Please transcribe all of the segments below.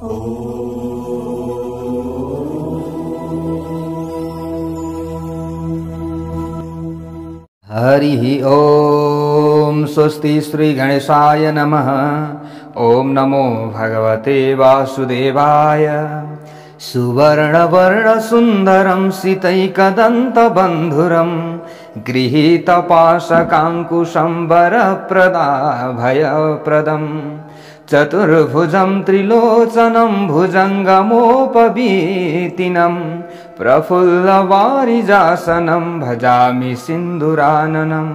हरि ओम। स्वस्ति श्री गणेशाय नमः। ओम नमो भगवते वासुदेवाय। सुवर्णवर्ण सुंदरं सीतैकदन्तबन्धुरं गृहीतपाशकाङ्कुशं वरप्रदाभयप्रदं चतुर्भुजं त्रिलोचनं भुजङ्गमोपवीतिनं प्रफुल्लवारिजासनं भजामि सिन्दूराननं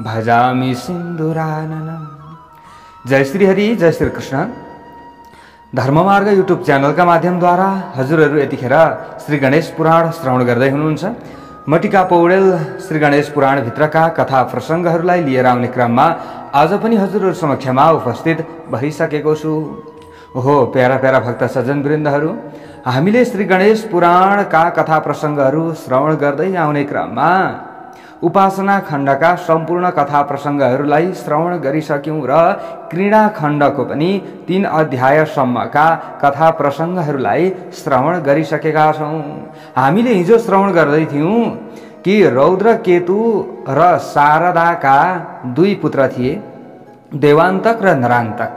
भजामि सिन्दूराननं। जय श्री हरि, जय श्री कृष्ण। धर्ममार्ग युट्युब च्यानलका माध्यमद्वारा हजुरहरू यतिखेर श्री गणेश पुराण श्रवण गर्दै हुनुहुन्छ। म टिका पौडेल श्री गणेश पुराण भित्रका कथा प्रसङ्गहरूलाई लिएर आउने क्रममा आज पनि हजुरहरू समक्षमा उपस्थित भइसकेको छु। ओहो प्यारा प्यारा भक्त सज्जन वृन्दहरू, हामीले श्री गणेश पुराणका कथा प्रसङ्गहरू श्रवण गर्दै आउने क्रममा उपासना खण्डका सम्पूर्ण कथा प्रसङ्गहरूलाई श्रवण गरिसक्यौं र क्रीडा खण्डको पनि 3 अध्यायसम्मका कथा प्रसङ्गहरूलाई श्रवण गरिसकेका छौं। हामीले हिजो श्रवण गर्दै थियौं कि रौद्र केतु र शारदाका 2 पुत्र थिए, देवान्तक र नरान्तक।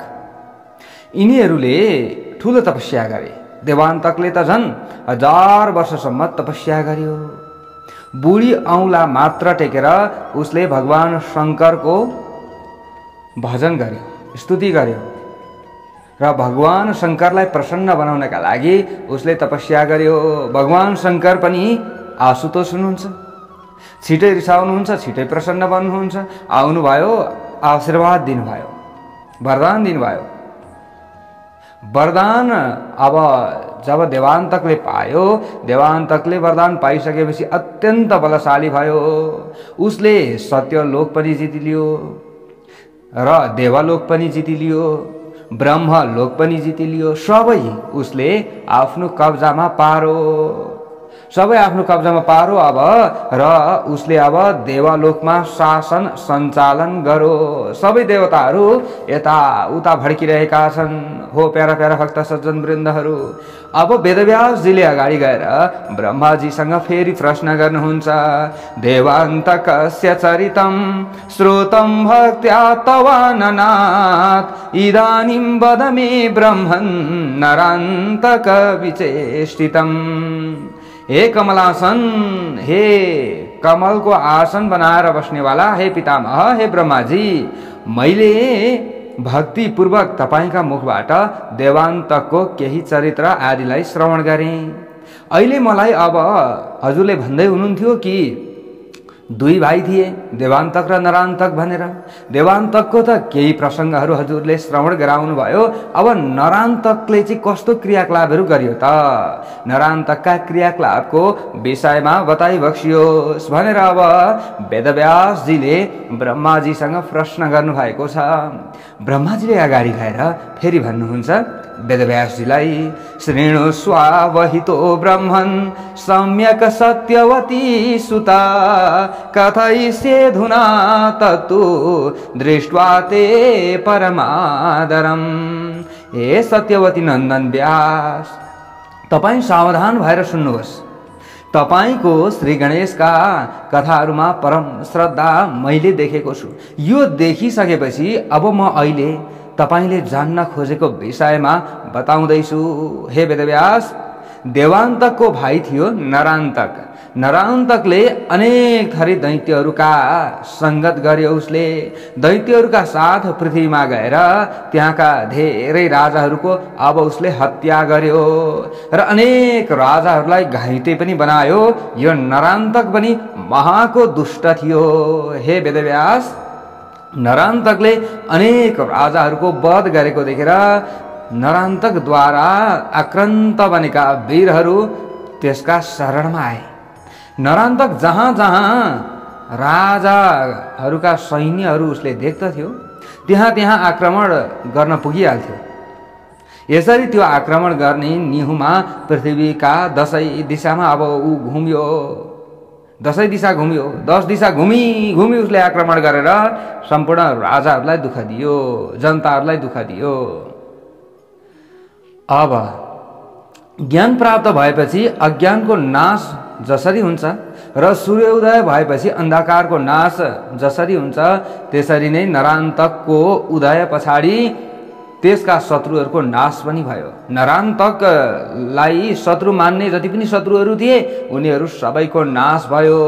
यिनीहरूले ठूलो तपस्या गरे। देवान्तकले त झन् 1000 वर्षसम्म तपस्या गर्यो। बुढी औँला मात्र टेकेर उसले भगवान शंकरको भजन गर्यो, स्तुति गर्यो र भगवान शंकरलाई प्रसन्न बनाउनका लागि उसले तपस्या गर्यो। भगवान शंकर पनि आशुतोष हुनुहुन्छ, छिटै रिसाउनुहुन्छ, छिटै प्रसन्न बन्नुहुन्छ। आउनुभयो, आशीर्वाद दिनुभयो, वरदान दिनुभयो। वरदान अब जब देवान्तकले पायो, देवान्तकले वरदान पाइसकेपछि अत्यन्त बलशाली भयो। उसले सत्यलोक पनि जितिलियो र देवलोक पनि जितिलियो, ब्रह्मलोक पनि जितिलियो। सबै उसले आफ्नो कब्जामा पारो, सबै आफ्नो कब्जामा पारो अब। र उसले अब देवलोकमा शासन सञ्चालन गरो। सबै देवताहरू यता उता भड्किरहेका छन्। हो प्यारा प्यारा भक्त सज्जन वृन्दहरू, अब वेदव्यासजीले अगाडि गएर ब्रह्माजीसँग फेरि प्रश्न गर्नुहुन्छ। देवान्तकस्य चरितं श्रोतं भक्त्या तवाननात् इदानीं वद मे ब्रह्मन् नरान्तक विचेष्टितम्। हे कमलासन, हे कमल को आसन बनाएर बस्नेवाला, हे पितामह, हे ब्रह्माजी, मैले भक्ति पूर्वक तपाईका मुखबाट देवान्तकको केही चरित्र आदिलाई श्रवण गरेँ। अहिले मलाई अब हजुरले भन्दै हुनुहुन्थ्यो कि 2 भाइ थिए, देवान्तक र नरान्तक भनेर। देवान्तकको त केही प्रसङ्गहरू हजुरले श्रवण गराउनु भयो। अब नरान्तकले चाहिँ कस्तो क्रियाकलापहरू गर्यो त, नरान्तकका क्रियाकलापको विषयमा बताइ बक्सियोस् भनेर अब वेदव्यासजीले ब्रह्माजीसँग प्रश्न गर्नु भएको छ। ब्रह्माजीले अगाडि गएर फेरि भन्नुहुन्छ वेदव्यासजीलाई, शृणुष्वावहितो ब्रह्मन् सम्यक सत्यवती सुता कथयिष्येऽधुना तत्तु दृष्ट्वा ते परमादरम्। हे सत्यवती नन्दन व्यास, तपाईं सावधान भएर सुन्नुहोस्। तपाईको श्री गणेशका कथाहरूमा परम श्रद्धा मैले देखेको छु। यो देखिसकेपछि अब म अहिले तपाईले जान्न खोजेको विषयमा बताउँदैछु। हे वेदव्यास, देवान्तकको भाइ थियो नरान्तक। नरान्तकले अनेक थरी दैत्यहरूका संगत गर्यो। उसले दैत्यहरूका साथ पृथ्वीमा गएर त्यहाँका धेरै राजाहरूको अब उसले हत्या गर्यो र अनेक राजाहरूलाई घाइते पनि बनायो। यो नरान्तक पनि महाको दुष्ट थियो। हे वेदव्यास, नरान्तकले अनेक राजाहरूको वध गरेको देखेर नरान्तकद्वारा आक्रान्त बनेका वीरहरू त्यसका शरणमा आए। नरान्तक जहाँ जहाँ राजाहरूका सैन्यहरू उसले देख्दथ्यो त्यहाँ त्यहाँ आक्रमण गर्न पुगिहाल्थ्यो। यसरी त्यो आक्रमण गर्ने निहुमा पृथ्वीका 10 दिशामा अब ऊ घुम्यो। 10 दिशा घुम्यो, 10 दिशा घुमी घुमी उसले आक्रमण गरेर सम्पूर्ण राजाहरूलाई दुःख दियो, जनताहरूलाई दुःख दियो। अब ज्ञान प्राप्त भएपछि अज्ञानको नाश जसरी हुन्छ र सूर्योदय भएपछि अन्धकारको नाश जसरी हुन्छ त्यसरी नै नरान्तकको उदय पछाडि त्यसका शत्रुहरूको नाश पनि भयो। नरान्तकलाई शत्रु मान्ने जति पनि शत्रुहरू थिए उनीहरू सबैको नाश भयो।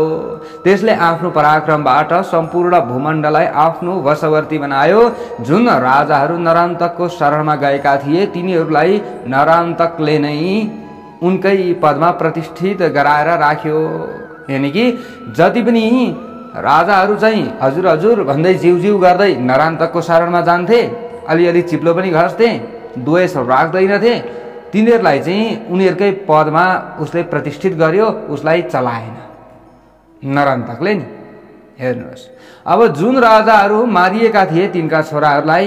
त्यसले आफ्नो पराक्रमबाट सम्पूर्ण भूमण्डललाई आफ्नो वशवर्ती बनायो। जुन राजाहरू नरान्तकको शरणमा गएका थिए तिनीहरूलाई नरान्तकले नै उनकै पदमा प्रतिष्ठित गराएर राख्यो। यानि कि जति पनि राजाहरू चाहिँ हजुर हजुर भन्दै जिउ गर्दै नरान्तकको शरणमा जान्थे, अलिअलि चिप्लो पनि घस्थे, द्वेष राख्दैनथे, तिनीहरूलाई चाहिँ उनीहरूकै पदमा उसले प्रतिष्ठित गर्यो, उसलाई चलाएन नरान्तकले नि। हेर्नुहोस्, अब जुन राजाहरू मारिएका थिए तिनका छोराहरूलाई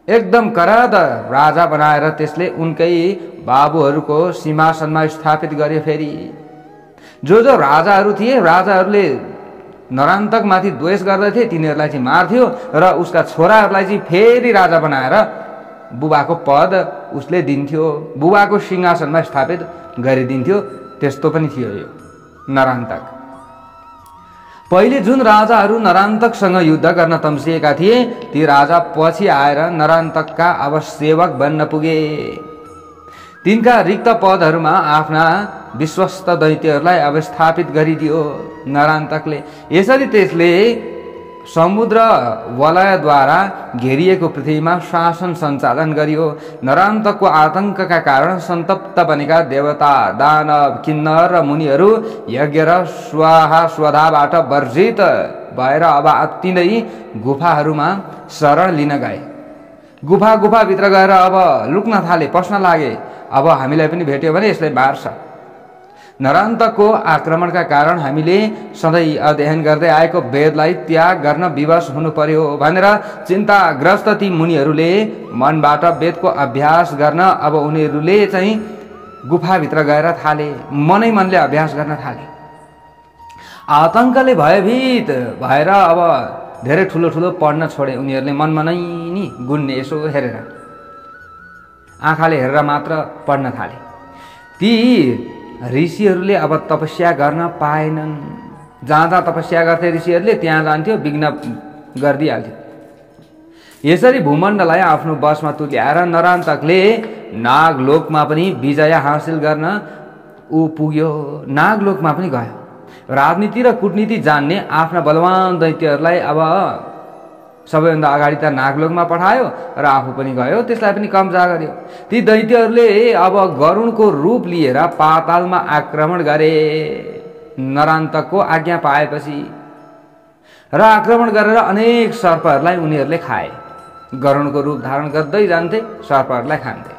एकदम कराद राजा बनाएर त्यसले उनकै बाबुहरूको सिंहासनमा स्थापित गर्यो। फेरि जो राजाहरू थिए राजाहरूले नरान्तक माथि द्वेष गर्दथे तिनीहरूलाई चाहिँ मार्थ्यो र उसका छोराहरूलाई चाहिँ फेरि राजा बनाएर बुबाको पद उसले दिन्थ्यो, बुबाको सिंहासनमा स्थापित गरिदिन्थ्यो। त्यस्तो पनि थियो यो नरान्तक। पहिले जुन राजाहरू नरान्तकसँग युद्ध गर्न तम्सिएका थिए ती राजा पछि आएर नरान्तकका अब सेवक बन्न पुगे। तिनका रिक्त पदहरूमा आफ्ना विश्वस्त दैत्यहरूलाई अब स्थापित गरिदियो नरान्तकले। यसरी त्यसले समुद्र वलयद्वारा घेरिएको पृथ्वीमा शासन सञ्चालन गरियो। नरान्तकको आतंकका कारण सन्तप्त बनेका देवता, दानव, किन्नर र मुनिहरू यज्ञ र स्वाहा स्वधाबाट वर्जित भएर अब अत्तिनै गुफाहरूमा शरण लिन गए। गुफाभित्र गएर अब लुक्न थाले, पस्न लागे। अब हामीलाई पनि भेट्यो भने यसले मार्छ। नरान्तकको आक्रमणका कारण हामीले सधैँ अध्ययन गर्दै आएको वेदलाई त्याग गर्न विवश हुनु पर्यो भनेर चिन्ताग्रस्त ती मुनिहरूले मनबाट वेदको अभ्यास गर्न अब उनीहरूले चाहिँ गुफाभित्र गएर थाले, मनैमनले अभ्यास गर्न थाले। आतंकले भयभीत भएर अब धेरै ठुलो ठुलो पढ्न छोडे उनीहरूले। मनमनै नि गुन्ने यसो हेरेर, आँखाले हेरेर मात्र पढ्न थाले। ती ऋषिहरूले अब तपस्या गर्न पाएनन्। जहाँ तपस्या गर्थे ऋषिहरूले त्यहाँ जान्थ्यो, विघ्न गरिदिहाल्थ्यो। यसरी भूमण्डललाई आफ्नो बसमा तुल्याएर नरान्तकले नागलोकमा पनि विजय हासिल गर्न ऊ पुग्यो। नागलोकमा पनि गयो। राजनीति र कूटनीति जान्ने आफ्ना बलवान दैत्यहरूलाई अब सबैभन्दा अगाडि त नागलोकमा पठायो र आफू पनि गयो, त्यसलाई पनि कब्जा गर्यो। ती दैत्यहरूले अब गरुडको रूप लिएर पातालमा आक्रमण गरे नरान्तकको आज्ञा पाएपछि, र आक्रमण गरेर अनेक सर्पहरूलाई उनीहरूले खाए। गरुडको रूप धारण गर्दै जान्थे, सर्पहरूलाई खान्थे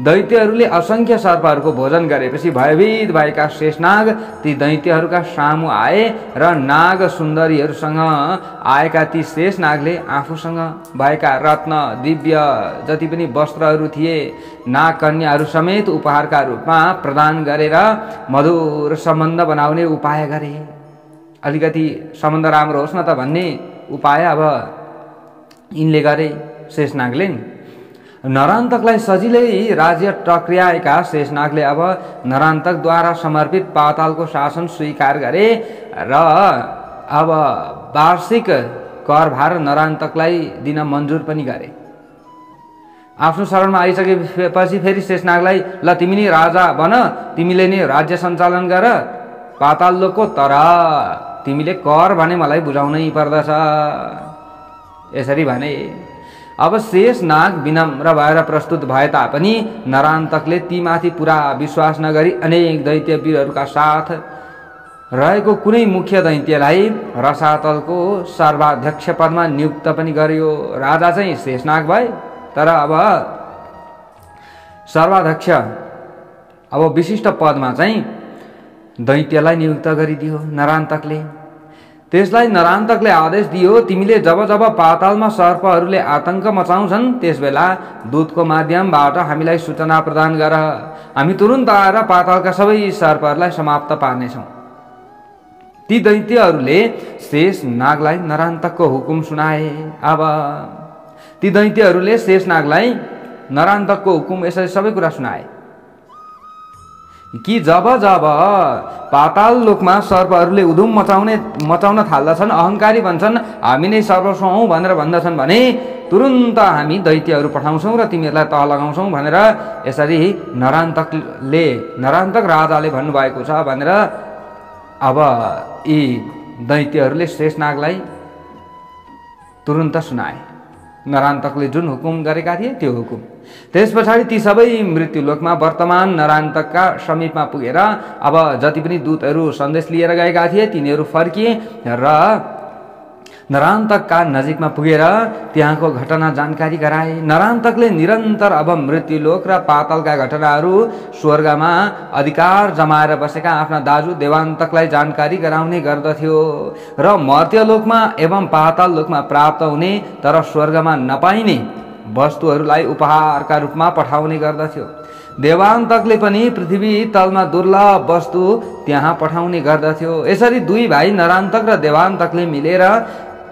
दैत्यहरूले असंख्य सर्पहरूको भोजन गरेपछि भयभीत भएका शेषनाग ती दैत्यहरूका सामु आए र नाग सुन्दरीहरूसँग आएका ती शेषनागले आफूसँग भएका रत्न दिव्य जति पनि वस्त्रहरू थिए नाग कन्याहरू समेत उपहारका रूपमा प्रदान गरेर मधुर सम्बन्ध बनाउने उपाय गरे। अलिकति सम्बन्ध राम्रो होस् न त भन्ने उपाय अब यिनले गरे शेषनागले। नरान्तकलाई सजिलै राज्य टक्र्याएका शेषनागले अब नरान्तकद्वारा समर्पित पातालको शासन स्वीकार गरे र अब वार्षिक करभार नरान्तकलाई दिन मन्जुर पनि गरे। आफ्नो शरणमा आइसकेपछि फेरि शेषनागलाई ल तिमी नै राजा बन, तिमीले नै राज्य सञ्चालन गर पाताल लोकको, तर तिमीले कर भने मलाई बुझाउनै पर्दछ यसरी भने। अब शेषनाग विनम्र भएर प्रस्तुत भए तापनि नरान्तकले तीमाथि पुरा विश्वास नगरी अनेक दैत्य वीरहरूका साथ रहेको कुनै मुख्य दैत्यलाई रसातलको सर्वाध्यक्ष पदमा नियुक्त पनि गर्यो। राजा चाहिँ शेषनाग भए, तर अब सर्वाध्यक्ष अब विशिष्ट पदमा चाहिँ दैत्यलाई नियुक्त गरिदियो नरान्तकले। त्यसलाई नरान्तकले आदेश दियो, तिमीले जब जब पातालमा सर्पहरूले आतंक मचाउँछन् त्यसबेला दूतको माध्यमबाट हामीलाई सूचना प्रदान गर, हामी तुरुन्त आएर पातालका सबै सर्पहरूलाई समाप्त पार्नेछौँ। ती दैत्यहरूले शेषनागलाई नरान्तकको हुकुम सुनाए। अब ती दैत्यहरूले शेषनागलाई नरान्तकको हुकुम यसरी सबै कुरा सुनाए कि जब जब पाताल लोकमा सर्पहरूले उधुम मचाउन थाल्दछन्, अहंकारी भन्छन् हामी नै सर्प हौं भनेर भन्दछन् भने तुरुन्त हामी दैत्यहरू पठाउँछौं र तिमीहरूलाई तह लगाउँछौं भनेर यसरी नरान्तक राजाले भन्नुभएको छ भनेर अब यी दैत्यहरूले शेषनागलाई तुरुन्त सुनाए। नरान्तकले जुन हुकुम गरेका थिए त्यो हुकुम। त्यस पछाडि ती सबै मृत्युलोकमा वर्तमान नरान्तकका समीपमा पुगेर अब जति पनि दूतहरू सन्देश लिएर गएका थिए तिनीहरू फर्किए र नरान्तकका नजिकमा पुगेर त्यहाँको घटना जानकारी गराए। नरान्तकले निरन्तर अब मृत्युलोक र पातालका घटनाहरू स्वर्गमा अधिकार जमाएर बसेका आफ्ना दाजु देवान्तकलाई जानकारी गराउने गर्दथ्यो र मर्त्यलोकमा एवं पाताल लोकमा प्राप्त हुने तर स्वर्गमा नपाइने वस्तुहरूलाई उपहारका रूपमा पठाउने गर्दथ्यो। देवान्तकले पनि पृथ्वी तलमा दुर्लभ वस्तु त्यहाँ पठाउने गर्दथ्यो। यसरी दुई भाइ नरान्तक र देवान्तकले मिलेर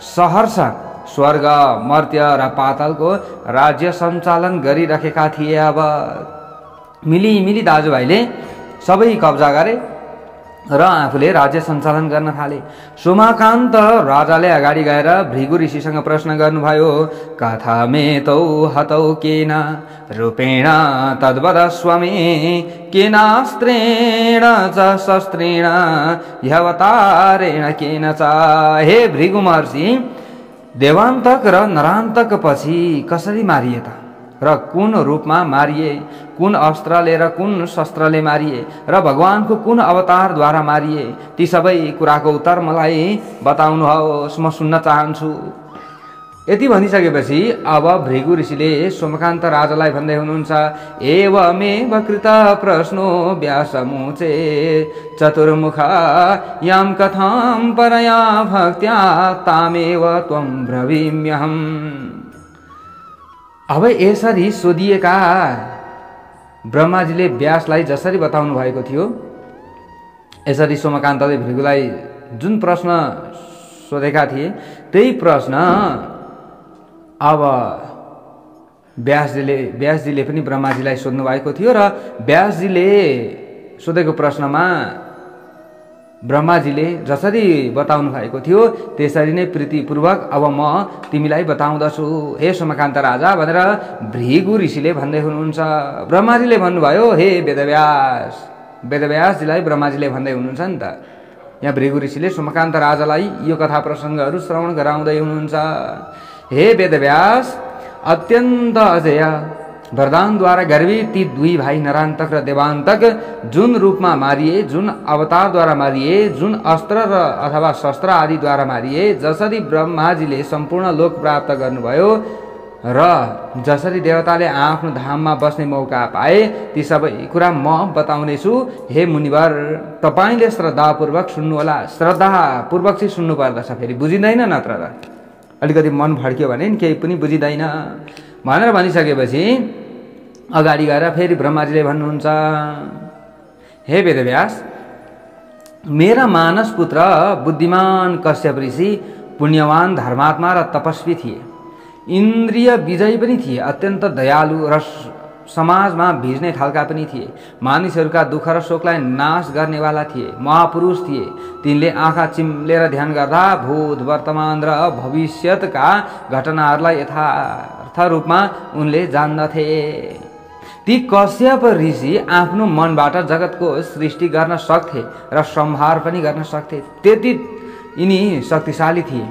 सहर्ष स्वर्ग, मर्त्य र पातालको राज्य सञ्चालन गरिरहेका थिए। अब मिली दाजुभाइले सबै कब्जा गरे र आफूले राज्य सञ्चालन गर्न थाले। सोमाकान्त राजाले अगाडि गएर भृगु ऋषिसँग प्रश्न गर्नुभयो, कथमे तौ हतौ केन रूपेण तद्वदस्व मे, केनास्त्रेण च शस्त्रेण ह्यवतारेण केन च। हे भृगु महर्षि, देवान्तक र नरान्तक पछि कसरी मारिए त र कुन रूपमा मारिए, कुन अस्त्रले र कुन शस्त्रले मारिए र भगवानको कुन अवतारद्वारा मारिए, ती सबै कुराको उत्तर मलाई बताउनुहोस्, म सुन्न चाहन्छु। यति भनिसकेपछि अब भृगु ऋषिले सोमकान्त राजालाई भन्दै हुनुहुन्छ, एवमेव कृत प्रश्नो व्यासमुचे चतुर्मुखा यां कथां परया भक्त्या तामेव त्वं ब्रवीम्यहम्। अब यसरी सोधिएका ब्रह्माजीले व्यासलाई जसरी बताउनु भएको थियो, यसरी सोमकान्तले भृगुलाई जुन प्रश्न सोधेका थिए त्यही प्रश्न अब व्यासजीले पनि ब्रह्माजीलाई सोध्नु भएको थियो र व्यासजीले सोधेको प्रश्नमा ब्रह्माजीले जसरी बताउनु भएको थियो त्यसरी नै प्रीतिपूर्वक अब म तिमीलाई बताउँदछु हे सोमकान्त राजा भनेर भृगु ऋषिले भन्दै हुनुहुन्छ। ब्रह्माजीले भन्नुभयो, हे वेदव्यासजीलाई ब्रह्माजीले भन्दै हुनुहुन्छ नि त। यहाँ भृगु ऋषिले सोमकान्त राजालाई यो कथा प्रसङ्गहरू श्रवण गराउँदै हुनुहुन्छ। हे वेदव्यास, अत्यन्त अजय वरदानद्वारा गर्वित ती दुई भाइ नरान्तक र देवान्तक जुन रूपमा मारिए, जुन अवतारद्वारा मारिए, जुन अस्त्र र अथवा शस्त्र आदिद्वारा मारिए, जसरी ब्रह्माजीले सम्पूर्ण लोक प्राप्त गर्नुभयो र जसरी देवताले आफ्नो धाममा बस्ने मौका पाए, ती सबै कुरा म बताउनेछु। हे मुनिवर, तपाईँले श्रद्धापूर्वक सुन्नुहोला। श्रद्धापूर्वक चाहिँ सुन्नु पर्दछ, फेरि बुझिँदैन नत्र त अलिकति मन भड्कियो भने केही पनि बुझिँदैन भनेर भनिसकेपछि अगाडि गएर फेरि ब्रह्माजीले भन्नुहुन्छ, हे वेदव्यास, मेरा मानस पुत्र बुद्धिमान कश्यप ऋषि पुण्यवान धर्मात्मा र तपस्वी थिए, इन्द्रिय विजयी पनि थिए, अत्यन्त दयालु र समाजमा भिज्ने खालका पनि थिए, मानिसहरूका दुःख र शोकलाई नाश गर्नेवाला थिए, महापुरुष थिए। तिनले आँखा चिम्लेर ध्यान गर्दा भूत, वर्तमान र भविष्यतका घटनाहरूलाई यथार्थ रूपमा उनले जान्दथे। ती कश्यप ऋषि आफ्नो मनबाट जगतको सृष्टि गर्न सक्थे र संहार पनि गर्न सक्थे, त्यति यिनी शक्तिशाली थिए।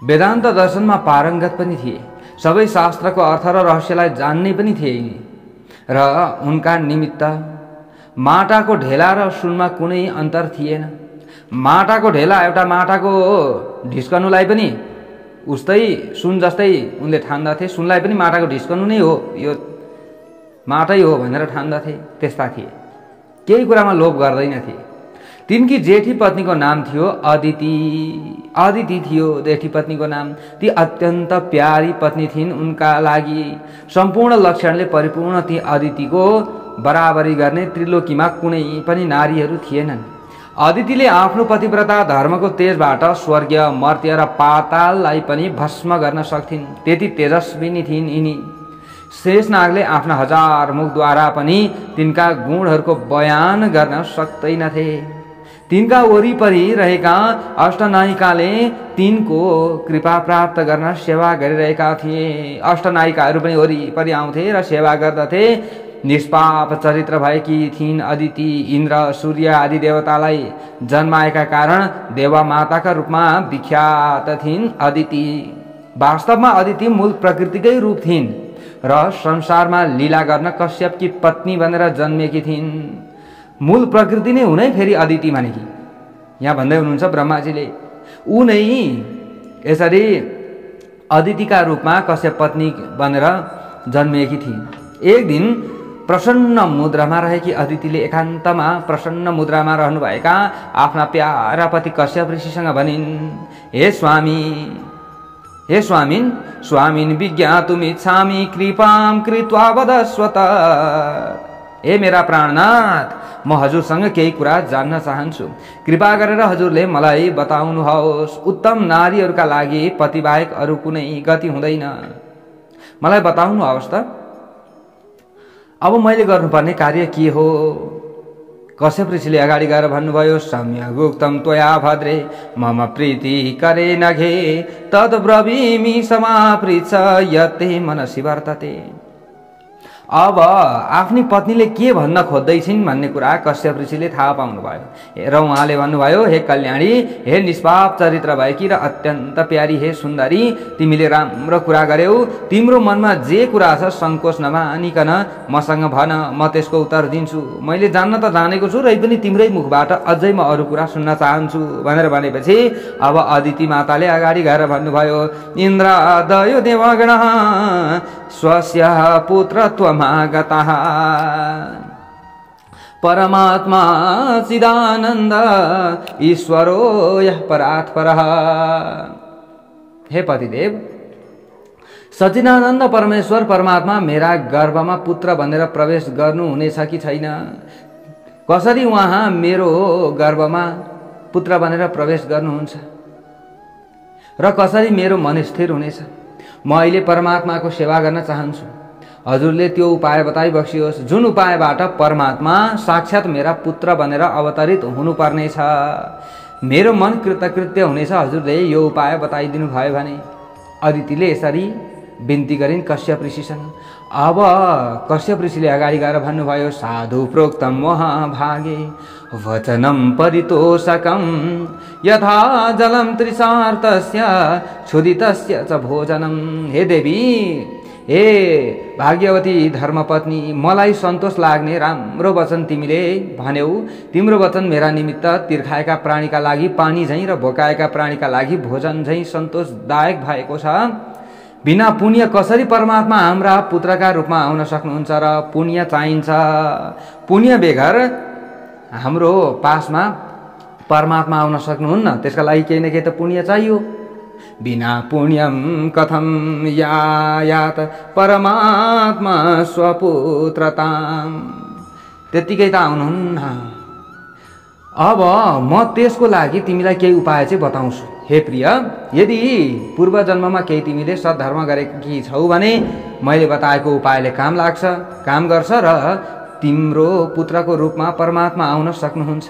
वेदान्त दर्शनमा पारङ्गत पनि थिए, सबै शास्त्रको अर्थ र रहस्यलाई जान्ने पनि थिए र उनका निमित्त माटाको ढेला र सुनमा कुनै अन्तर थिएन। माटाको ढेला एउटा माटाको ढिस्कनुलाई पनि उस्तै सुन जस्तै उनले ठान्दथे, सुनलाई पनि माटाको ढिस्कनु नै हो, यो माटै हो भनेर ठान्दथे। त्यस्ता थिए, केही कुरामा लोभ गर्दैनथे। तिनकी जेठी पत्नीको नाम थियो अदिति थियो जेठी पत्नीको नाम। ती अत्यन्त प्यारी पत्नी थिइन्। उनका लागि सम्पूर्ण लक्षणले परिपूर्ण ती अदितिको बराबरी गर्ने त्रिलोकीमा कुनै पनि नारीहरू थिएनन्। अदितिले आफ्नो पतिव्रता धर्मको तेजबाट स्वर्गीय, मर्त्य र पाताललाई पनि भस्म गर्न सक्थिन्, त्यति तेजस्विनी थिइन् यिनी। शेषनागले आफ्ना 1000 मुखद्वारा पनि तिनका गुणहरूको बयान गर्न सक्दैनथे। तिनका वरिपरि रहेका अष्टनायिकाले तिनको कृपा प्राप्त गर्न सेवा गरिरहेका थिए। अष्टनायिकाहरू पनि वरिपरि आउँथे र सेवा गर्दथे। निष्पाप चरित्र भएकी थिइन् अदिति। इन्द्र सूर्य आदि देवतालाई जन्माएका कारण देवा माताका रूपमा विख्यात थिइन् अदिति। वास्तवमा अदिति मूल प्रकृतिकै रूप थिइन् र संसारमा लीला गर्न कश्यपकी पत्नी बनेर जन्मेकी थिइन्। मूल प्रकृति नै हुनै फेरि अदिति मानेकी। यहाँ भन्दै हुनुहुन्छ ब्रह्माजीले, ऊ नै यसरी अदितिका रूपमा कश्यप पत्नी बनेर जन्मिएकी थिइन्। एक दिन प्रसन्न मुद्रामा रहेकी अदितिले एकान्तमा प्रसन्न मुद्रामा रहनुभएका आफ्ना प्यारा पति कश्यप ऋषिसँग भनिन्, हे स्वामी, हे स्वामिन्, स्वामिन् विज्ञातुमिच्छामि कृपां कृत्वा वदस्वत। हे मेरा प्राणनाथ, म हजुरसँग केही कुरा जान्न चाहन्छु। कृपा गरेर हजुरले मलाई बताउनुहोस्। उत्तम नारीहरूका लागि पतिबाहेक अरू कुनै गति हुँदैन। मलाई बताउनुहोस् त, अब मैले गर्नुपर्ने कार्य के हो? कश्यप ऋषिले अगाडि गएर भन्नुभयो, सम्यग् उक्तं त्वया भद्रे मम प्रीति करे नघे तद् ब्रवीमि समापृच्छ यते मनसि वर्तते। अब आफ्नी पत्नीले के भन्न खोज्दैछिन् भन्ने कुरा कश्यप ऋषिले थाहा पाउनुभयो र उहाँले भन्नुभयो, हे कल्याणी, हे निष्पाप चरित्र भएकी र अत्यन्त प्यारी, हे सुन्दरी, तिमीले राम्रो कुरा गर्यौ। तिम्रो मनमा जे कुरा छ सङ्कोच नमानिकन मसँग भन, म त्यसको उत्तर दिन्छु। मैले जान्न त जानेको छु, र पनि तिम्रै मुखबाट अझै म अरू कुरा सुन्न चाहन्छु भनेर भनेपछि अब अदिति माताले अगाडि गएर भन्नुभयो, इन्द्र दयो देवगण स्वस्य पुत्रत्वमागतः परमात्मा चिदानन्द ईश्वरो यः परात्परः। हे पतिदेव, सच्चिदानन्द परमेश्वर परमात्मा मेरा गर्भमा पुत्र भनेर प्रवेश गर्नुहुनेछ कि छैन? कसरी उहाँ मेरो गर्भमा पुत्र भनेर प्रवेश गर्नुहुन्छ र कसरी मेरो मन स्थिर हुनेछ? म अहिले परमात्माको सेवा गर्न चाहन्छु। हजुरले त्यो उपाय बताइबक्सियोस् जुन उपायबाट परमात्मा साक्षात मेरा पुत्र बनेर अवतरित हुनुपर्नेछ। मेरो मन कृतकृत्य हुनेछ हजुरले यो उपाय बताइदिनु भयो भने। अदितिले यसरी बिन्ती गरिन् कश्यप ऋषिसँग। अब कश्यप ऋषिले अगाडि गएर भन्नुभयो, साधु प्रोक्तम महाभागे वचनम परितोषकम यथा जलम त्रिसार्तस्य क्षुदितस्य च भोजनम। हे देवी, हे भाग्यवती धर्मपत्नी, मलाई सन्तोष लाग्ने राम्रो वचन तिमीले भन्यौ। तिम्रो वचन मेरा निमित्त तिर्खाएका प्राणीका लागि पानी झैं र भोकाएका प्राणीका लागि भोजन झैं सन्तोषदायक भएको छ। बिना पुण्य कसरी परमात्मा हाम्रा पुत्रका रूपमा आउन सक्नुहुन्छ र पुण्य चाहिन्छ। पुण्य बेगर हाम्रो पासमा परमात्मा आउन सक्नुहुन्न। त्यसका लागि केही न केही त पुण्य चाहियो। बिना पुण्यम कथम यायात परमात्मा स्वपुत्रताम। त्यतिकै त आउनुहुन्न। अब म त्यसको लागि तिमीलाई केही उपाय चाहिँ बताउँछु। हे प्रिय, यदि पूर्व जन्ममा केही तिमीले सद्धर्म गरेकी छौ भने मैले बताएको उपायले काम गर्छ र तिम्रो पुत्रको रूपमा परमात्मा आउन सक्नुहुन्छ।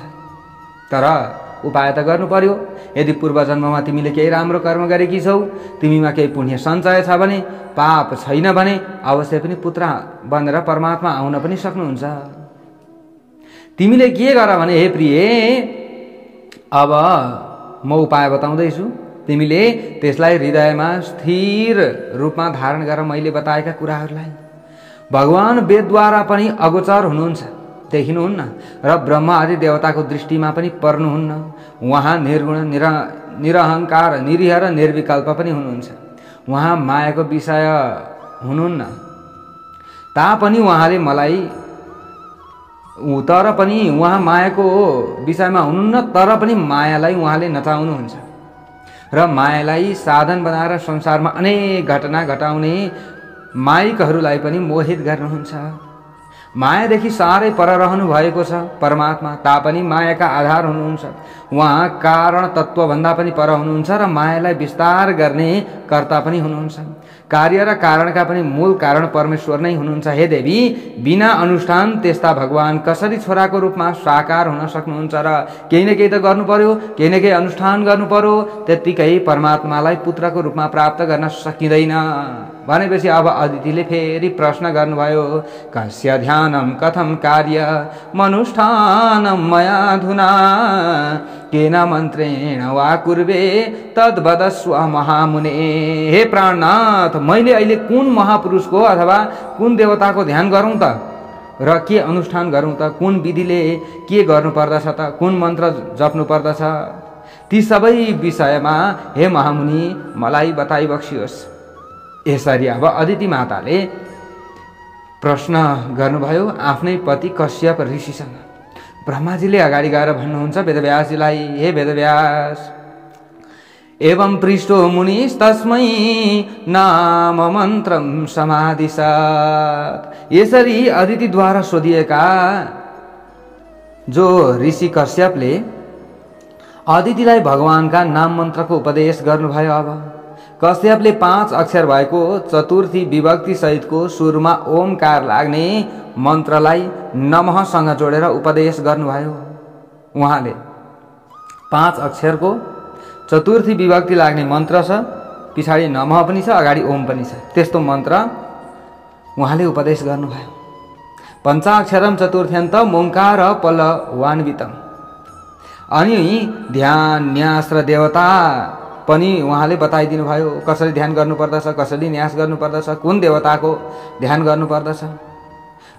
तर उपाय त गर्नु पर्यो। यदि पूर्व जन्ममा तिमीले केही राम्रो कर्म गरेकी छौ, तिमीमा केही पुण्य सञ्चय छ भने, पाप छैन भने अवश्य पनि पुत्र बनेर परमात्मा आउन पनि सक्नुहुन्छ। तिमीले के गर भने हे प्रिय, अब म उपाय बताउँदैछु। तिमीले त्यसलाई हृदयमा स्थिर रूपमा धारण गरेर मैले बताएका कुराहरूलाई। भगवान वेदद्वारा पनि अगोचर हुनुहुन्छ, देखिनुहुन्न र ब्रह्मा आदि देवताको दृष्टिमा पनि पर्नुहुन्न। उहाँ निर्गुण निरहङ्कार निरीह र निर्विकल्प पनि हुनुहुन्छ। उहाँ मायाको विषय हुनुहुन्न। तापनि उहाँले मलाई तर पनि उहाँ मायाको विषयमा हुनुहुन्न, तर पनि मायालाई उहाँले नचाउनुहुन्छ र मायालाई साधन बनाएर संसारमा अनेक घटना घटाउने माइकहरूलाई पनि मोहित गर्नुहुन्छ। मायादेखि साह्रै पर रहनु भएको छ परमात्मा, तापनि मायाका आधार हुनुहुन्छ। उहाँ कारण तत्त्वभन्दा पनि पर हुनुहुन्छ र मायालाई विस्तार गर्ने कर्ता पनि हुनुहुन्छ। कार्य र कारणका पनि मूल कारण परमेश्वर नै हुनुहुन्छ। हे देवी, बिना अनुष्ठान त्यस्ता भगवान कसरी छोराको रूपमा साकार हुन सक्नुहुन्छ र केही न केही त गर्नु पर्यो, केही न केही अनुष्ठान गर्नु पर्यो, त्यतिकै परमात्मालाई पुत्रको रूपमा प्राप्त गर्न सकिँदैन भनेपछि अब अदितिले फेरि प्रश्न गर्नुभयो, कस्य ध्यानम कथम कार्य मनुष्ठानम मया धुना केन मन्त्रेण वा कुर्वे तद्वदस्व महामुने। हे प्राणनाथ, मैले अहिले कुन महापुरुषको अथवा कुन देवताको ध्यान गरौँ त र के अनुष्ठान गरौँ त, कुन विधिले के गर्नु पर्दछ त, कुन मन्त्र जप्नु पर्दछ, ती सबै विषयमा हे महामुनि मलाई बताइ बक्सियोस्। यसरी अब अदिति माताले प्रश्न गर्नुभयो आफ्नै पति कश्यप ऋषिसँग। ब्रह्माजीले अगाडि गएर भन्नुहुन्छ वेदव्यासजीलाई, हे वेदव्यास, एवं पृष्ठो मुनिस्तस्मै नाम मन्त्रम समादिशत्। यसरी अदितिद्वारा सोधिएका जो ऋषि कश्यपले अदितिलाई भगवानका नाम मन्त्रको उपदेश गर्नुभयो। अब कश्यपले 5 अक्षर भएको चतुर्थी विभक्ति सहितको सुरमा ओमकार लाग्ने मन्त्रलाई नमःसँग जोडेर उपदेश गर्नुभयो। उहाँले 5 अक्षरको चतुर्थी विभक्ति लाग्ने मन्त्र छ, पछाडि नमः पनि छ, अगाडि ओम पनि छ, त्यस्तो मन्त्र उहाँले उपदेश गर्नुभयो। पञ्चाक्षरम चतुर्थ्यन्त ओंकार पल्लवान्वितम। अनि ध्यान न्यास र देवता पनि उहाँले बताइदिनु भयो, कसरी ध्यान गर्नुपर्दछ, कसरी न्यास गर्नुपर्दछ, कुन देवताको ध्यान गर्नुपर्दछ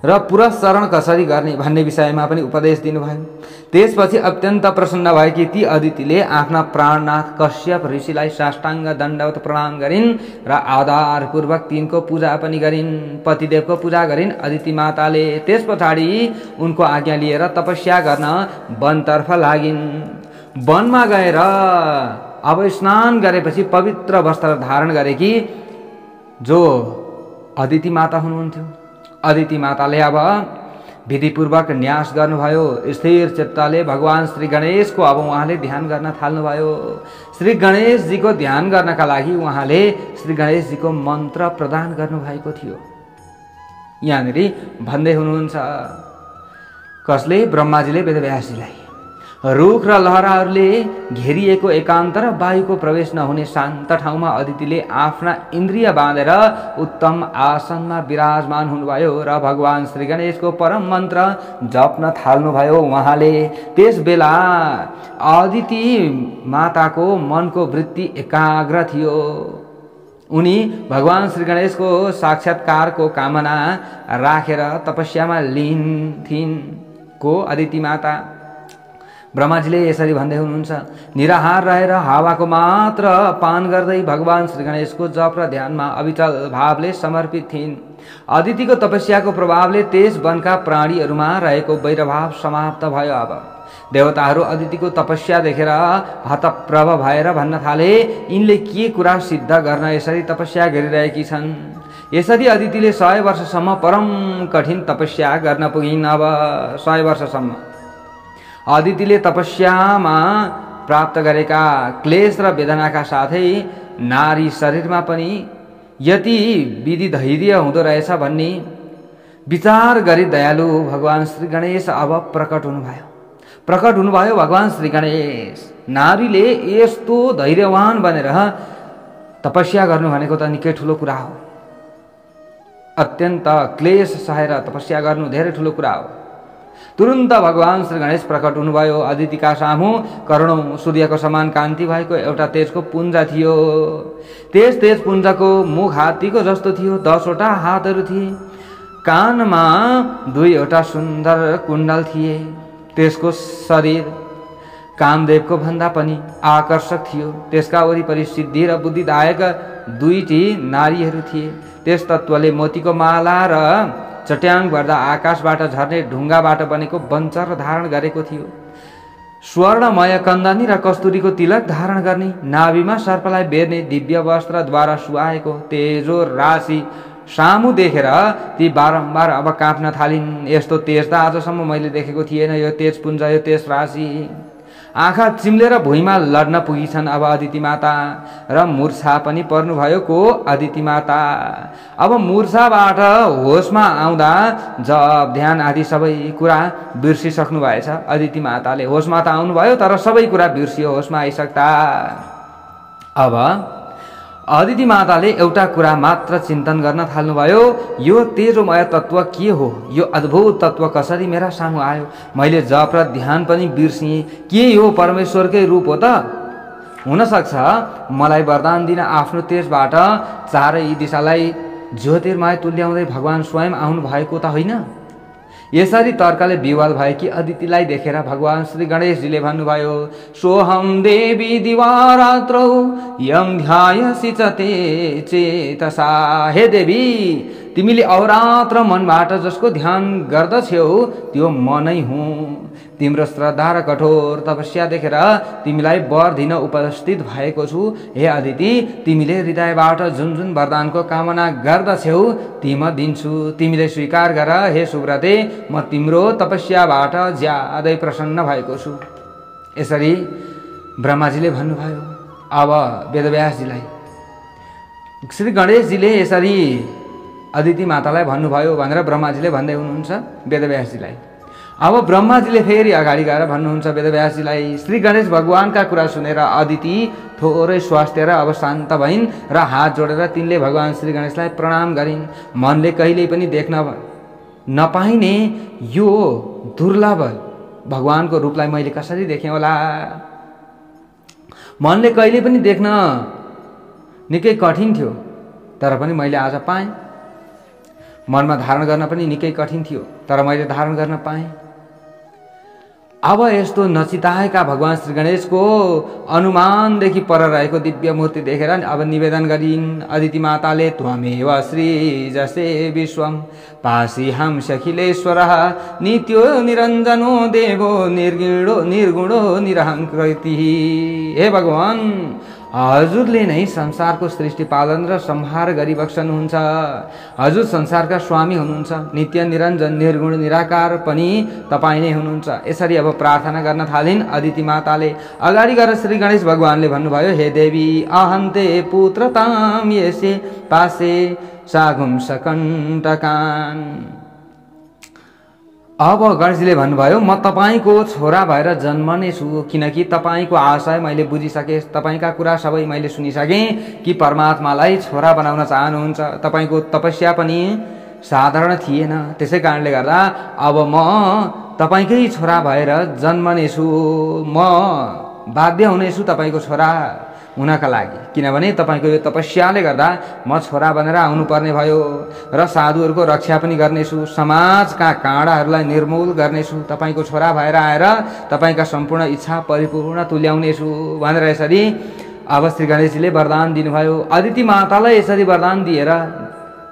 र पुरस्चरण कसरी गर्ने भन्ने विषयमा पनि उपदेश दिनुभयो। त्यसपछि अत्यन्त प्रसन्न भएकी ती अदितिले आफ्ना प्राणनाथ कश्यप ऋषिलाई साष्टाङ्ग दण्डवत प्रणाम गरिन् र आधारपूर्वक तिनको पूजा पनि गरिन्, पतिदेवको पूजा गरिन् अदिति माताले। त्यस पछाडि उनको आज्ञा लिएर तपस्या गर्न वनतर्फ लागिन्। वनमा गएर अब स्नान गरेपछि पवित्र वस्त्र धारण गरेकी जो अदिति माता हुनुहुन्थ्यो, अदिति माताले अब विधिपूर्वक न्यास गर्नुभयो। स्थिर चित्तले भगवान श्री गणेशको अब उहाँले ध्यान गर्न थाल्नुभयो। श्री गणेशजीको ध्यान गर्नका लागि उहाँले श्री गणेशजीको मन्त्र प्रदान गर्नुभएको थियो। यहाँनिर भन्दै हुनुहुन्छ कसले? ब्रह्माजीले वेदव्यासजीलाई। रुख र लहराहरूले घेरिएको एकान्त र वायुको प्रवेश नहुने शान्त ठाउँमा अदितिले आफ्ना इन्द्रिय बाँधेर उत्तम आसनमा विराजमान हुनुभयो र भगवान श्री गणेशको परम मन्त्र जप्न थाल्नुभयो। उहाँले त्यस बेला अदिति माताको मनको वृत्ति एकाग्र थियो। उनी भगवान श्री गणेशको साक्षात्कारको कामना राखेर तपस्यामा लीन थिइन्। को? अदिति माता। ब्रह्माजीले यसरी भन्दै हुनुहुन्छ, निराहार रहेर हावाको मात्र पान गर्दै भगवान श्री गणेशको जप र ध्यानमा अविचल भावले समर्पित थिइन्। अदितिको तपस्याको प्रभावले त्यस वनका प्राणीहरूमा रहेको वैरभाव समाप्त भयो। अब देवताहरू अदितिको तपस्या देखेर हतप्रभ भएर भन्न थाले, यिनले के कुरा सिद्ध गर्न यसरी तपस्या गरिरहेकी छन्। यसरी अदितिले 100 वर्षसम्म परम कठिन तपस्या गर्न पुगिन्। अब 100 वर्षसम्म अदितिले तपस्यामा प्राप्त गरेका क्लेश र वेदनाका साथै नारी शरीरमा पनि यति विधि धैर्य हुँदो रहेछ भन्ने विचार गरी दयालु भगवान श्री गणेश अब प्रकट हुनुभयो। भगवान श्री गणेश। नारीले यस्तो धैर्यवान बनेर तपस्या गर्नु भनेको त निकै ठुलो कुरा हो। अत्यन्त क्लेश सहेर तपस्या गर्नु धेरै ठुलो कुरा हो। तुरुन्त भगवान श्री गणेश प्रकट हुनुभयो। अदितिका सामु करोडौं सूर्यको समान कान्ति भएको एउटा तेजको पुञ्ज थियो। त्यस तेज पुञ्जको मुख हात्तीको जस्तो थियो। 10 वटा हातहरू थिए। कानमा 2 वटा सुन्दर कुण्डल थिए। त्यसको शरीर कामदेवको भन्दा पनि आकर्षक थियो। त्यसका वरिपरि सिद्धि र बुद्धिदायक 2टी नारीहरू थिए। त्यस तत्त्वले मोतीको माला र चट्याङ गर्दा आकाशबाट झर्ने ढुङ्गाबाट बनेको बन्चर धारण गरेको थियो। स्वर्णमय कन्दनी र कस्तुरीको तिलक धारण गर्ने, नाभिमा सर्पलाई बेर्ने दिव्य वस्त्रद्वारा सुहाएको तेजो राशि सामु देखेर ती बारम्बार अब काँप्न थालिन्। यस्तो तेज त आजसम्म मैले देखेको थिएन। यो तेज पुञ्ज, यो तेज राशि। आँखा चिम्लेर भुइँमा लड्न पुगिछन् अब अदिति माता र मूर्छा पनि पर्नुभयो को अदिति माता। अब मूर्छाबाट होसमा आउँदा जप ध्यान आदि सबै कुरा बिर्सिसक्नु भएछ। अदिति माताले होसमा त आउनुभयो तर सबै कुरा बिर्सियो होसमा आइसक्दा। अब अदिति माताले एउटा कुरा मात्र चिन्तन गर्न थाल्नुभयो, यो तेजोमय तत्व के हो, यो अद्भुत तत्व कसरी मेरा सामु आयो, मैले जप र ध्यान पनि बिर्सिएँ, के यो परमेश्वरकै रूप हो त? हुन सक्छ मलाई वरदान दिन आफ्नो तेजबाट चारै दिशालाई ज्योतिर्मय तुल्याउँदै भगवान स्वयं आउनु भएको त होइन? यसरी तर्कले विवल भएकी अदितिलाई देखेर भगवान श्री गणेशजीले भन्नुभयो, सोहम देवी दिवारात्रौ यम ध्यायसि च ते चेतसा। हे देवी, तिमीले अहोरात्र मनबाट जसको ध्यान गर्दछौ त्यो म नै हुँ। तिम्रो श्रद्धा र कठोर तपस्या देखेर तिमीलाई वर दिन उपस्थित भएको छु। हे अदिति, तिमीले हृदयबाट जुन जुन वरदानको कामना गर्दछौ ती म दिन्छु, तिमीले स्वीकार गर। हे सुव्रते, म तिम्रो तपस्याबाट ज्यादै प्रसन्न भएको छु। यसरी ब्रह्माजीले भन्नुभयो। अब वेदव्यासजीलाई श्री गणेशजीले यसरी अदिति मातालाई भन्नुभयो भनेर ब्रह्माजीले भन्दै हुनुहुन्छ वेदव्यासजीलाई। अब ब्रह्माजीले फेरि अगाडि गएर भन्नुहुन्छ वेदव्यासजीलाई, श्री गणेश भगवानका कुरा सुनेर अदिति थोरै स्वास्थ्य र अब शान्त भइन् र हात जोडेर तिनले भगवान श्री गणेशलाई प्रणाम गरिन्। मनले कहिल्यै पनि देख्न नपाइने यो दुर्लभ भगवानको रूपलाई मैले कसरी देखेँ होला? मनले कहिले पनि देख्न निकै कठिन थियो, तर पनि मैले आज पाएँ। मनमा धारण गर्न पनि निकै कठिन थियो, तर मैले धारण गर्न पाएँ। अब यस्तो नचिताएका भगवान श्री गणेशको अनुमानदेखि पर रहेको दिव्य मूर्ति देखेर अब निवेदन गरिन् अदिति माताले, त्वमेव सृजसे विश्वम पासीहं अखिलेश्वरः नित्यो निरञ्जनो देवो निर्गुणो निरहङ्कृतिः। हे भगवान, हजुरले नै संसारको सृष्टि पालन र संहार गरिबक्सनुहुन्छ। हजुर संसारका स्वामी हुनुहुन्छ, नित्य निरञ्जन निर्गुण निराकार पनि तपाईँ नै हुनुहुन्छ। यसरी अब प्रार्थना गर्न थालिन् अदिति माताले। अगाडि गएर श्री गणेश भगवानले भन्नुभयो, हे देवी अहन्ते पुत्रताम येसे पासे साघुम सकण्टकान। अब गणेशजीले भन्नुभयो, म तपाईँको छोरा भएर जन्मने छु, किनकि तपाईँको आशय मैले बुझिसकेँ, तपाईँका कुरा सबै मैले सुनिसकेँ कि परमात्मालाई छोरा बनाउन चाहनुहुन्छ। तपाईँको तपस्या पनि साधारण थिएन, त्यसै कारणले गर्दा अब म तपाईँकै छोरा भएर जन्मने छु। म बाध्य हुनेछु तपाईँको छोरा हुनका लागि, किनभने तपाईँको यो तपस्याले गर्दा म छोरा बनेर आउनुपर्ने भयो र साधुहरूको रक्षा पनि गर्नेछु, समाजका काँडाहरूलाई निर्मूल गर्नेछु, तपाईँको छोरा भएर आएर तपाईँका सम्पूर्ण इच्छा परिपूर्ण तुल्याउनेछु भनेर यसरी अब श्री गणेशजीले वरदान दिनुभयो। अदिति मातालाई यसरी वरदान दिएर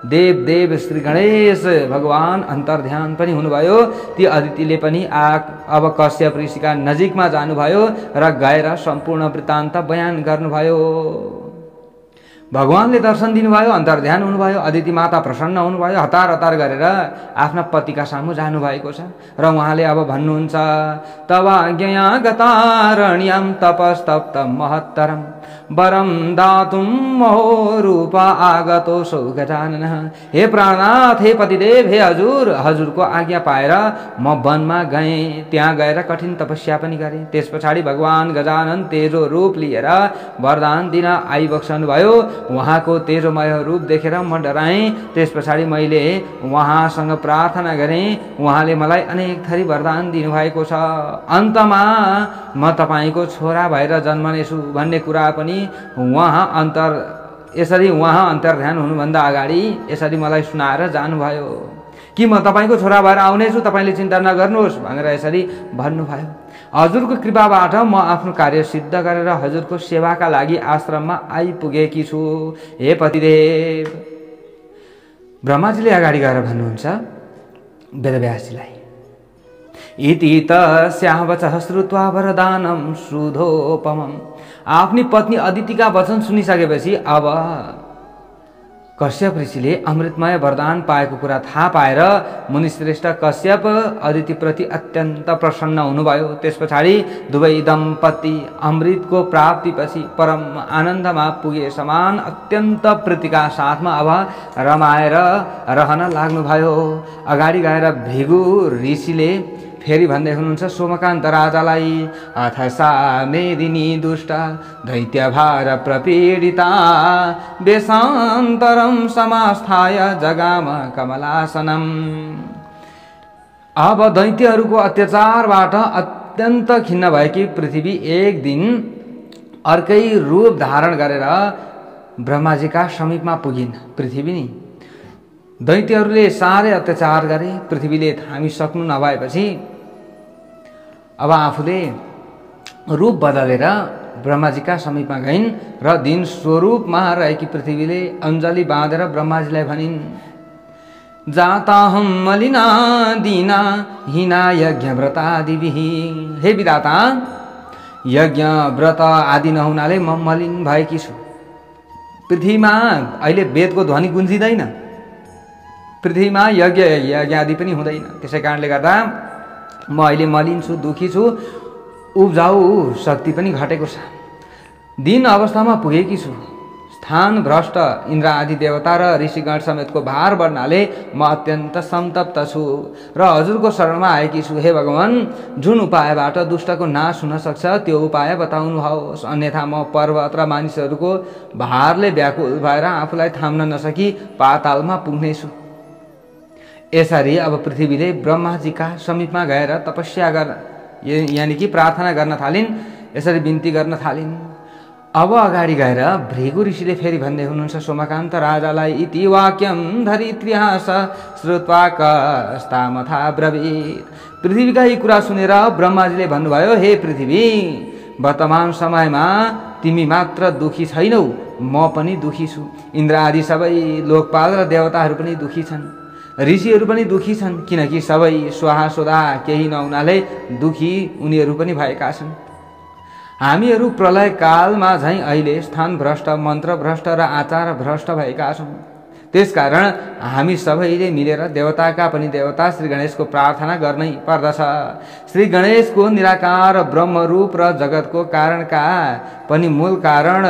देव श्री गणेश भगवान अन्तर्ध्यान पनि हुनुभयो। ती अदितिले पनि अब कश्यप ऋषिका नजिकमा जानुभयो र गएर सम्पूर्ण वृत्तान्त बयान गर्नुभयो। भगवानले दर्शन दिनुभयो, अन्तर्ध्यान हुनुभयो। अदिति माता प्रसन्न हुनुभयो, हतार हतार गरेर आफ्ना पतिका सामु जानुभएको छ र उहाँले अब भन्नुहुन्छ, तव आज्ञया गतारण्यं तपस्तप्त महत्तरम वरम दातुम मोह रूप आगतो सौगजाननः। हे प्राणनाथ, हे पतिदेव, हे हजुर, हजुरको आज्ञा पाएर म वनमा गएँ, त्यहाँ गएर कठिन तपस्या पनि गरेँ। त्यस पछाडि भगवान गजानन तेजो रूप लिएर वरदान दिन आइबक्सनु भयो। उहाँको तेजोमय रूप देखेर म डराएँ। त्यस पछाडि मैले उहाँसँग प्रार्थना गरेँ, उहाँले मलाई अनेक थरी वरदान दिनुभएको छ। अन्तमा म तपाईँको छोरा भएर जन्मनेछु भन्ने कुरा पनि यसरी उहाँ अन्तर्ध्यान हुनुभन्दा अगाडि यसरी मलाई सुनाएर जानुभयो कि म तपाईँको छोरा भएर आउनेछु, तपाईँले चिन्ता नगर्नुहोस् भनेर यसरी भन्नुभयो। हजुरको कृपाबाट म आफ्नो कार्य सिद्ध गरेर हजुरको सेवाका लागि आश्रममा आइपुगेकी छु। हे पतिदेव, ब्रह्माजीले अगाडि गएर भन्नुहुन्छ वेदव्यासजीलाई, इति तस्याः वचः श्रुत्वा वरदानं सुधोपमम्। आफ्नी पत्नी अदितिका वचन सुनिसकेपछि अब कश्यप ऋषिले अमृतमय वरदान पाएको कुरा थाहा पाएर मुनिश्रेष्ठ कश्यप अदितिप्रति अत्यन्त प्रसन्न हुनुभयो। त्यस पछाडि दुवै दम्पति अमृतको प्राप्तिपछि परम आनन्दमा पुगे समान अत्यन्त प्रीतिका साथमा अब रमाएर रहन लाग्नुभयो। अगाडि गएर भृगु ऋषिले फेरि भन्दै हुनुहुन्छ सोमकान्त राजालाई, अथ सा मेदिनी दुष्टा दैत्यभार प्रपीडिता वेशान्तरं समास्थाय जगाम कमलासनम। अब दैत्यहरूको अत्याचारबाट अत्यन्त खिन्न भएकी पृथ्वी एक दिन अर्कै रूप धारण गरेर ब्रह्माजीका समीपमा पुगिन्। पृथ्वी नि दैत्यहरूले साह्रै अत्याचार गरे। पृथ्वीले थामी सक्नु नभएपछि अब आफूले रूप बदलेर ब्रह्माजीका समीपमा गइन् र दिन स्वरूपमा रहेकी पृथ्वीले अञ्जली बाँधेर ब्रह्माजीलाई भनिन्, जाताहम मलिना दीना हिना यज्ञ व्रतादिभिः। हे विधाता, यज्ञ व्रत आदि नहुनाले म मलिन भएकी छु। पृथ्वीमा अहिले वेदको ध्वनि गुन्जिँदैन, पृथ्वीमा यज्ञ आदि पनि हुँदैन। त्यसै कारणले गर्दा म अहिले मलिन छु, दुखी छु, उब्जाउ शक्ति पनि घटेको छ। दिन अवस्थामा पुगेकी छु। स्थान भ्रष्ट इन्द्र आदि देवता र ऋषिगण समेतको भार बढ्नाले म अत्यन्त सन्तप्त छु र हजुरको शरणमा आएकी छु। हे भगवान, जुन उपायबाट दुष्टको नाश हुन सक्छ त्यो उपाय बताउनुहोस्, अन्यथा म पर्वत र मानिसहरूको भारले व्याकुल भएर आफूलाई थाम्न नसकी पातालमा पुग्नेछु। यसरी अब पृथ्वीले ब्रह्माजीका समीपमा गएर तपस्या गर्न यानि कि प्रार्थना गर्न थालिन्। यसरी बिन्ती गर्न थालिन्। अब अगाडि गएर भृगु ऋषिले फेरि भन्दै हुनुहुन्छ सोमकान्त राजालाई, इति वाक्यम धरित्र्यास श्रुत्वा कस्तामथा ब्रवीत्। पृथ्वीका यी कुरा सुनेर ब्रह्माजीले भन्नुभयो, हे पृथ्वी, वर्तमान समयमा तिमी मात्र दुखी छैनौ, म पनि दुखी छु। इन्द्र आदि सबै लोकपाल र देवताहरू पनि दुखी छन्, ऋषिहरू पनि दुखी छन्, किनकि सबै स्वाहा सोधा केही नहुनाले दुखी उनीहरू पनि भएका छन्। हामीहरू प्रलय कालमा झैँ अहिले स्थान भ्रष्ट, मन्त्र भ्रष्ट र आचार भ्रष्ट भएका छौँ। त्यसकारण हामी सबैले मिलेर देवताका पनि देवता श्री गणेशको प्रार्थना गर्नै पर्दछ। श्री गणेशको निराकार ब्रह्मरूप र जगतको कारणका पनि मूल कारण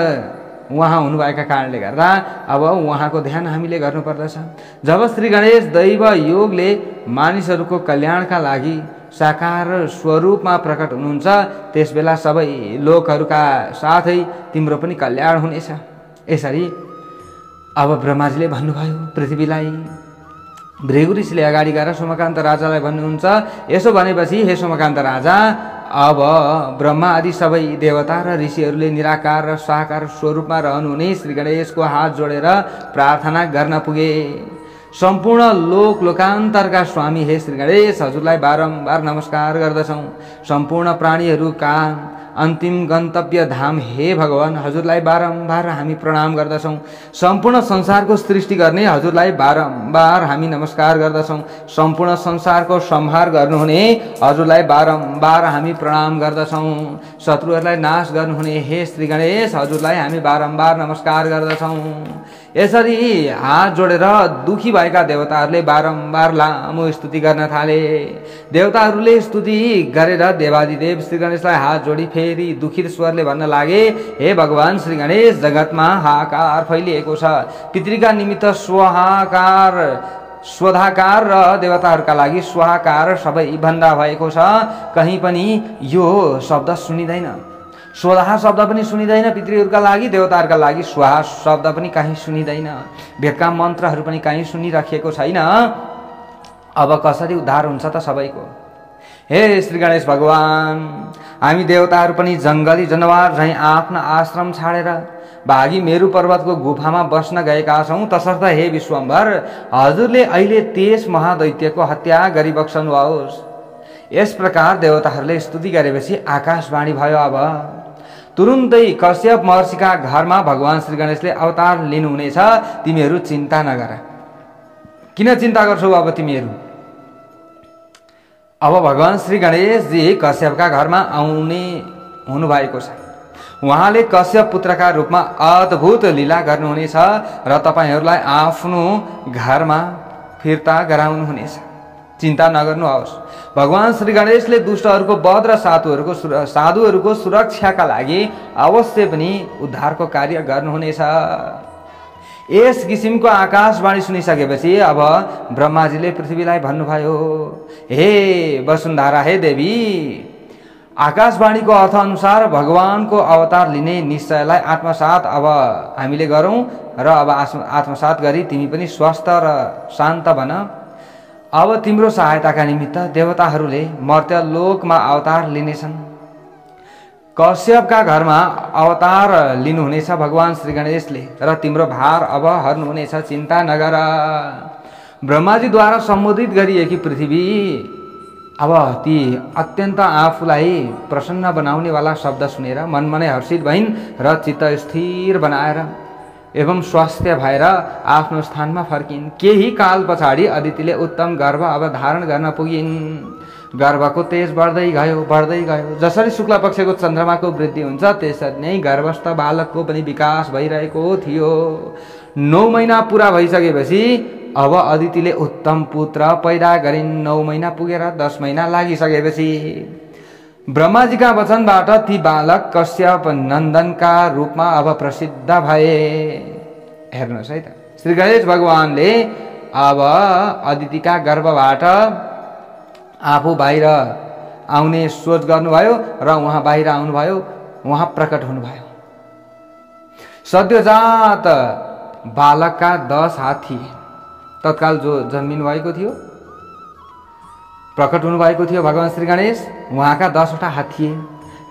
उहाँ हुनुभएका कारणले गर्दा अब उहाँको ध्यान हामीले गर्नुपर्दछ। जब श्री गणेश दैव योगले मानिसहरूको कल्याणका लागि साकार स्वरूपमा प्रकट हुनुहुन्छ त्यसबेला सबै लोकहरूका साथै तिम्रो पनि कल्याण हुनेछ। यसरी अब ब्रह्माजीले भन्नुभयो पृथ्वीलाई। भृगु ऋषिले अगाडि गएर सोमकान्त राजालाई भन्नुहुन्छ, यसो भनेपछि हे सोमकान्त राजा, अब ब्रह्मा आदि सबै देवता र ऋषिहरूले निराकार र साकार स्वरूपमा रहनुहुने श्री गणेशको हात जोडेर प्रार्थना गर्न पुगे। सम्पूर्ण लोकान्तरका स्वामी हे श्री गणेश, हजुरलाई बारम्बार नमस्कार गर्दछौँ। सम्पूर्ण प्राणीहरूका अन्तिम गन्तव्य धाम हे भगवान, हजुरलाई बारम्बार हामी प्रणाम गर्दछौँ। सम्पूर्ण संसारको सृष्टि गर्ने हजुरलाई बारम्बार हामी नमस्कार गर्दछौँ। सम्पूर्ण संसारको संहार गर्नुहुने हजुरलाई बारम्बार हामी प्रणाम गर्दछौँ। शत्रुहरूलाई नाश गर्नुहुने हे श्री गणेश, हजुरलाई हामी बारम्बार नमस्कार गर्दछौँ। यसरी हात जोडेर दुखी भएका देवताहरूले बारम्बार लामो स्तुति गर्न थाले। देवताहरूले स्तुति गरेर देवादिदेव श्री गणेशलाई हात जोडी फेरि दुखित स्वरले भन्न लागे, हे भगवान श्री गणेश, जगतमा हाहाकार फैलिएको छ। पितृका निमित्त स्वाहाकार स्वधाकार र देवताहरूका लागि स्वाहाकार सबैभन्दा भएको छ। कहीँ पनि यो शब्द सुनिँदैन। स्वधा शब्द पनि सुनिँदैन पितृहरूका लागि, देवताहरूका लागि स्वाहा शब्द पनि कहीँ सुनिँदैन। वेदका मन्त्रहरू पनि कहीँ सुनिराखिएको छैन। अब कसरी उद्धार हुन्छ त सबैको? हे श्री गणेश भगवान, हामी देवताहरू पनि जङ्गली जनावर झैँ आफ्ना आश्रम छाडेर भागी मेरु पर्वतको गुफामा बस्न गएका छौँ। तसर्थ हे विश्वम्भर, हजुरले अहिले त्यस महादैत्यको हत्या गरिबक्सनुहोस्। यस प्रकार देवताहरूले स्तुति गरेपछि आकाशवाणी भयो। अब तुरुन्तै कश्यप महर्षिका घरमा भगवान श्री गणेशले अवतार लिनुहुनेछ। तिमीहरू चिन्ता नगर। किन चिन्ता गर्छौ अब तिमीहरू? अब भगवान श्री गणेशजी कश्यपका घरमा आउने हुनुभएको छ। उहाँले कश्यप पुत्रका रूपमा अद्भुत लीला गर्नुहुनेछ र तपाईहरूलाई आफ्नो घरमा फिर्ता गराउनुहुनेछ। चिन्ता नगर्नुहोस्। भगवान श्री गणेशले दुष्टहरूको वध र साधुहरूको सुरक्षाका लागि अवश्य पनि उद्धारको कार्य गर्नुहुनेछ। यस किसिमको आकाशवाणी सुनिसकेपछि अब ब्रह्माजीले पृथ्वीलाई भन्नुभयो, हे वसुन्धरा, हे देवी, आकाशवाणीको अर्थ अनुसार भगवानको अवतार लिने निश्चयलाई आत्मसात अब हामीले गरौँ र अब आत्मसात गरी तिमी पनि स्वस्थ र शान्त बन। अब तिम्रो सहायताका निमित्त देवताहरूले मर्त्यलोकमा अवतार लिनेछन्। कश्यपका घरमा अवतार लिनुहुनेछ भगवान श्री गणेशले र तिम्रो भार अब हर्नुहुनेछ। चिन्ता नगर। ब्रह्माजीद्वारा सम्बोधित गरिएकी पृथ्वी अब ती अत्यन्त आफूलाई प्रसन्न बनाउनेवाला शब्द सुनेर मनमनै हर्षित भइन् र चित्त स्थिर बनाएर एवं स्वास्थ्य भएर आफ्नो स्थानमा फर्किन्। केही काल पछाडि अदितिले उत्तम गर्भ अब धारण गर्न पुगिन्। गर्भको तेज बढ्दै गयो। जसरी शुक्ल पक्षको चन्द्रमाको वृद्धि हुन्छ त्यसरी नै गर्भस्थ बालकको पनि विकास भइरहेको थियो। 9 महिना पुरा भइसकेपछि अब अदितिले उत्तम पुत्र पैदा गरिन्। 9 महिना पुगेर 10 महिना लागिसकेपछि ब्रह्माजीका वचनबाट ती बालक कश्यप नन्दनका रूपमा अब प्रसिद्ध भए। हेर्नुहोस् है त, श्री गणेश भगवानले अब अदितिका गर्भबाट आफू बाहिर आउने सोच गर्नुभयो र उहाँ बाहिर आउनुभयो, उहाँ प्रकट हुनुभयो। सद्योजात बालकका 10 हात थिए। तत्काल जो जन्मिनु भएको थियो, प्रकट हुनुभएको थियो भगवान श्री गणेश, उहाँका 10वटा हात थिए।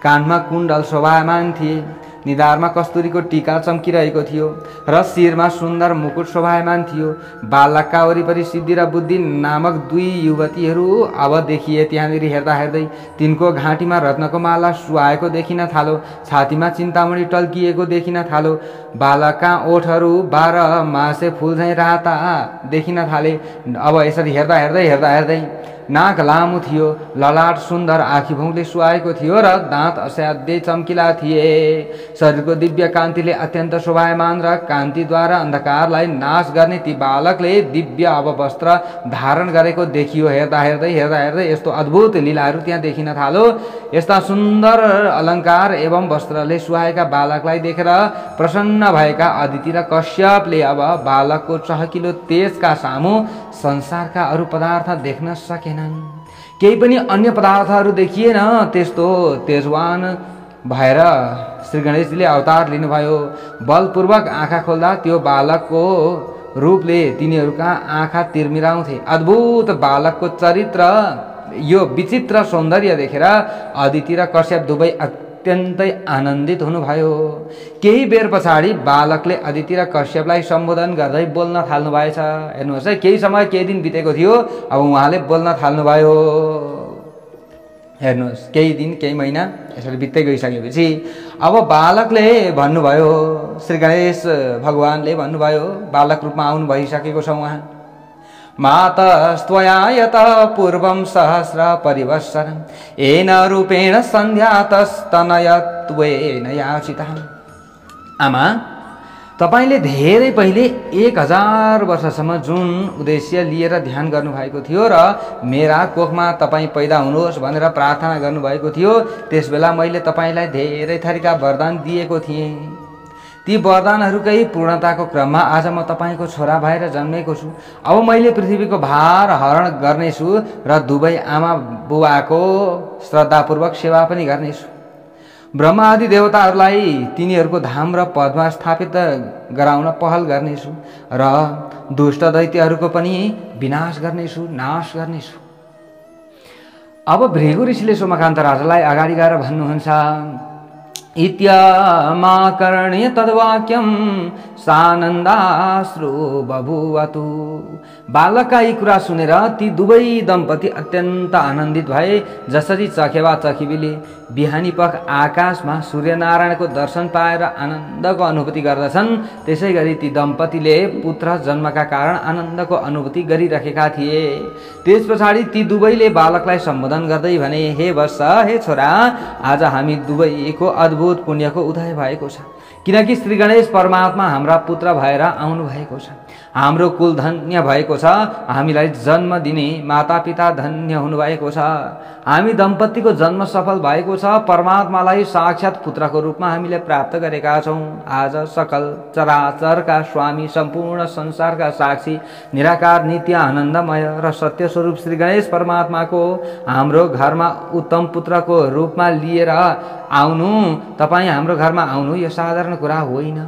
कानमा कुण्डल शोभायमान थिए। निधारमा कस्तुरीको टीका चम्किरहेको थियो र शिरमा सुन्दर मुकुट शोभायमान थियो। बालकका वरिपरि सिद्धि र बुद्धि नामक 2 युवतीहरू अब देखिए। त्यहाँनिर हेर्दा हेर्दै तिनको घाँटीमा रत्नको माला सुहाएको देखिन थालो। छातीमा चिन्तामणि टल्किएको देखिन थालो। बालकका ओठहरू 12 मासे फुल झैँ राता देखिन थाले। अब यसरी हेर्दा हेर्दै नाक लामो थियो, ललाट सुन्दर आँखीभौँले सुहाएको थियो र दाँत असाध्यै चम्किला थिए। शरीरको दिव्य कान्तिले अत्यन्त शोभायमान र कान्तिद्वारा अन्धकारलाई नाश गर्ने ती बालकले दिव्य अब वस्त्र धारण गरेको देखियो। हेर्दा हेर्दै यस्तो अद्भुत लीलाहरू त्यहाँ देखिन थालो। यस्ता सुन्दर अलङ्कार एवं वस्त्रले सुहाएका बालकलाई देखेर प्रसन्न भएका अदिति र कश्यपले अब बालकको चहकिलो तेजका सामु संसारका अरू पदार्थ देख्न सकेनन्। केही पनि अन्य पदार्थहरू देखिएन। त्यस्तो तेजवान भएर श्री गणेशजीले अवतार लिनुभयो। बलपूर्वक आँखा खोल्दा त्यो बालकको रूपले तिनीहरूका आँखा तिर्मिराउँथे। अद्भुत बालकको चरित्र, यो विचित्र सौन्दर्य देखेर अदिति र कश्यप दुवै अत्यन्तै आनन्दित हुनुभयो। केही बेर पछाडि बालकले अदिति र कश्यपलाई सम्बोधन गर्दै बोल्न थाल्नु भएछ। हेर्नुहोस् है, केही समय केही दिन बितेको थियो, अब उहाँले बोल्न थाल्नुभयो। हेर्नुहोस्, केही दिन केही महिना यसरी बित्दै गइसकेपछि अब बालकले भन्नुभयो, श्री गणेश भगवानले भन्नुभयो, बालक रूपमा आउनु भइसकेको छ उहाँ। मातस्त्वया यत पूर्वं सहस्र परिवत्सरं येन रूपेण सन्ध्यातस्तनयत्वेन याचितः। आमा, तपाईले धेरै पहिले 1000 वर्षसम्म जुन उद्देश्य लिएर ध्यान गर्नुभएको थियो र मेरा कोखमा तपाईँ पैदा हुनुहोस् भनेर प्रार्थना गर्नुभएको थियो, त्यसबेला मैले तपाईलाई धेरै थरीका वरदान दिएको थिएँ। ती वरदानहरूकै पूर्णताको क्रममा आज म तपाईको छोरा भएर जन्मेको छु। अब मैले पृथ्वीको भार हरण गर्नेछु र दुवै आमा बुवाको श्रद्धापूर्वक सेवा पनि गर्नेछु। ब्रह्मा आदि देवताहरूलाई तिनीहरूको धाम र पदमा स्थापित गराउन पहल गर्नेछु र दुष्ट दैत्यहरूको पनि विनाश गर्नेछु, नाश गर्नेछु। अब भृगु ऋषिले सोमकान्त राजालाई अगाडि गएर भन्नुहुन्छ, इत्यमाकर्ण्य तद्वाक्यं सानन्दाश्रु बभूवतु। बालकका यी कुरा सुनेर ती दुवै दम्पति अत्यन्त आनन्दित भए। जसरी चखेवा चखिबीले बिहानी पख आकाशमा सूर्यनारायणको दर्शन पाएर आनन्दको अनुभूति गर्दछन्, त्यसै गरी ती दम्पतिले पुत्र जन्मका कारण आनन्दको अनुभूति गरिरहेका थिए। त्यस पछाडि ती दुवैले बालकलाई सम्बोधन गर्दै भने, हे वत्स, हे छोरा, आज हामी दुवैको अद्भुत अद्भुत पुण्यको उदय भएको छ। किनकि श्री गणेश परमात्मा हाम्रा पुत्र भएर आउनु भएको छ। हाम्रो कुल धन्य भएको छ। हामीलाई जन्म दिने मातापिता धन्य हुनुभएको छ। हामी दम्पतिको जन्म सफल भएको छ। परमात्मालाई साक्षात पुत्रको रूपमा हामीले प्राप्त गरेका छौँ। आज सकल चराचरका स्वामी, सम्पूर्ण संसारका साक्षी, निराकार, नित्य, आनन्दमय र सत्य स्वरूप श्री गणेश परमात्माको हाम्रो घरमा उत्तम पुत्रको रूपमा लिएर आउनु, तपाईँ हाम्रो घरमा आउनु यो साधारण कुरा होइन।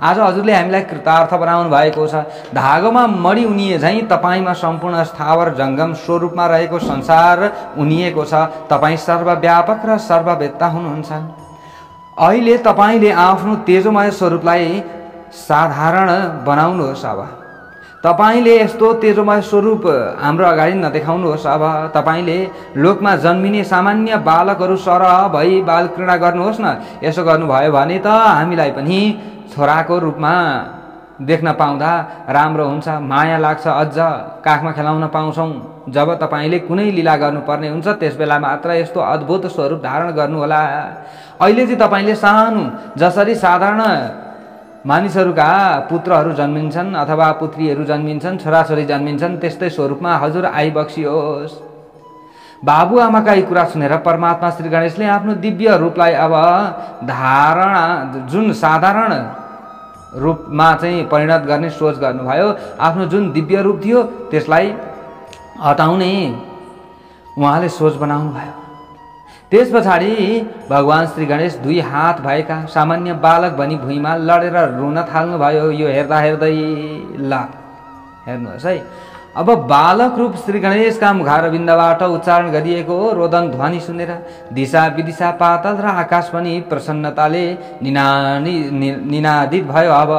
आज हजुरले हामीलाई कृतार्थ बनाउनु भएको छ। धागोमा मणि उनिए झैँ तपाईँमा सम्पूर्ण स्थावर जङ्गम स्वरूपमा रहेको संसार उनिएको छ। तपाईँ सर्वव्यापक र सर्ववेत्ता हुनुहुन्छ। अहिले तपाईँले आफ्नो तेजोमय स्वरूपलाई साधारण बनाउनुहोस्। अब तपाईँले यस्तो तेजोमय स्वरूप हाम्रो अगाडि नदेखाउनुहोस्। अब तपाईँले लोकमा जन्मिने सामान्य बालकहरू सरह भई बाल क्रीडा गर्नुहोस् न। यसो गर्नुभयो भने त हामीलाई पनि छोराको रूपमा देख्न पाउँदा राम्रो हुन्छ, माया लाग्छ, अझ काखमा खेलाउन पाउँछौँ। जब तपाईँले कुनै लीला गर्नुपर्ने हुन्छ त्यस बेला मात्र यस्तो अद्भुत स्वरूप धारण गर्नुहोला। अहिले चाहिँ तपाईँले सानो, जसरी साधारण मानिसहरूका पुत्रहरू जन्मिन्छन् अथवा पुत्रीहरू जन्मिन्छन्, छोराछोरी जन्मिन्छन्, त्यस्तै स्वरूपमा हजुर आइबक्सियोस्। बाबुआमाका यी कुरा सुनेर परमात्मा श्री गणेशले आफ्नो दिव्य रूपलाई अब धारणा, जुन साधारण रूपमा चाहिँ परिणत गर्ने सोच गर्नुभयो। आफ्नो जुन दिव्य रूप थियो त्यसलाई हटाउने उहाँले सोच बनाउनु भयो। त्यस पछाडि भगवान श्री गणेश 2 हात भएका सामान्य बालक भनी भुइँमा लडेर रुन थाल्नुभयो। यो हेर्दा हेर्दै ल हेर्नुहोस् है, अब बालक रूप श्री गणेशका मुखारविन्दबाट उच्चारण गरिएको रोदन ध्वनि सुनेर दिशा विदिशा पाताल र आकाश पनि प्रसन्नताले निनादित भयो। अब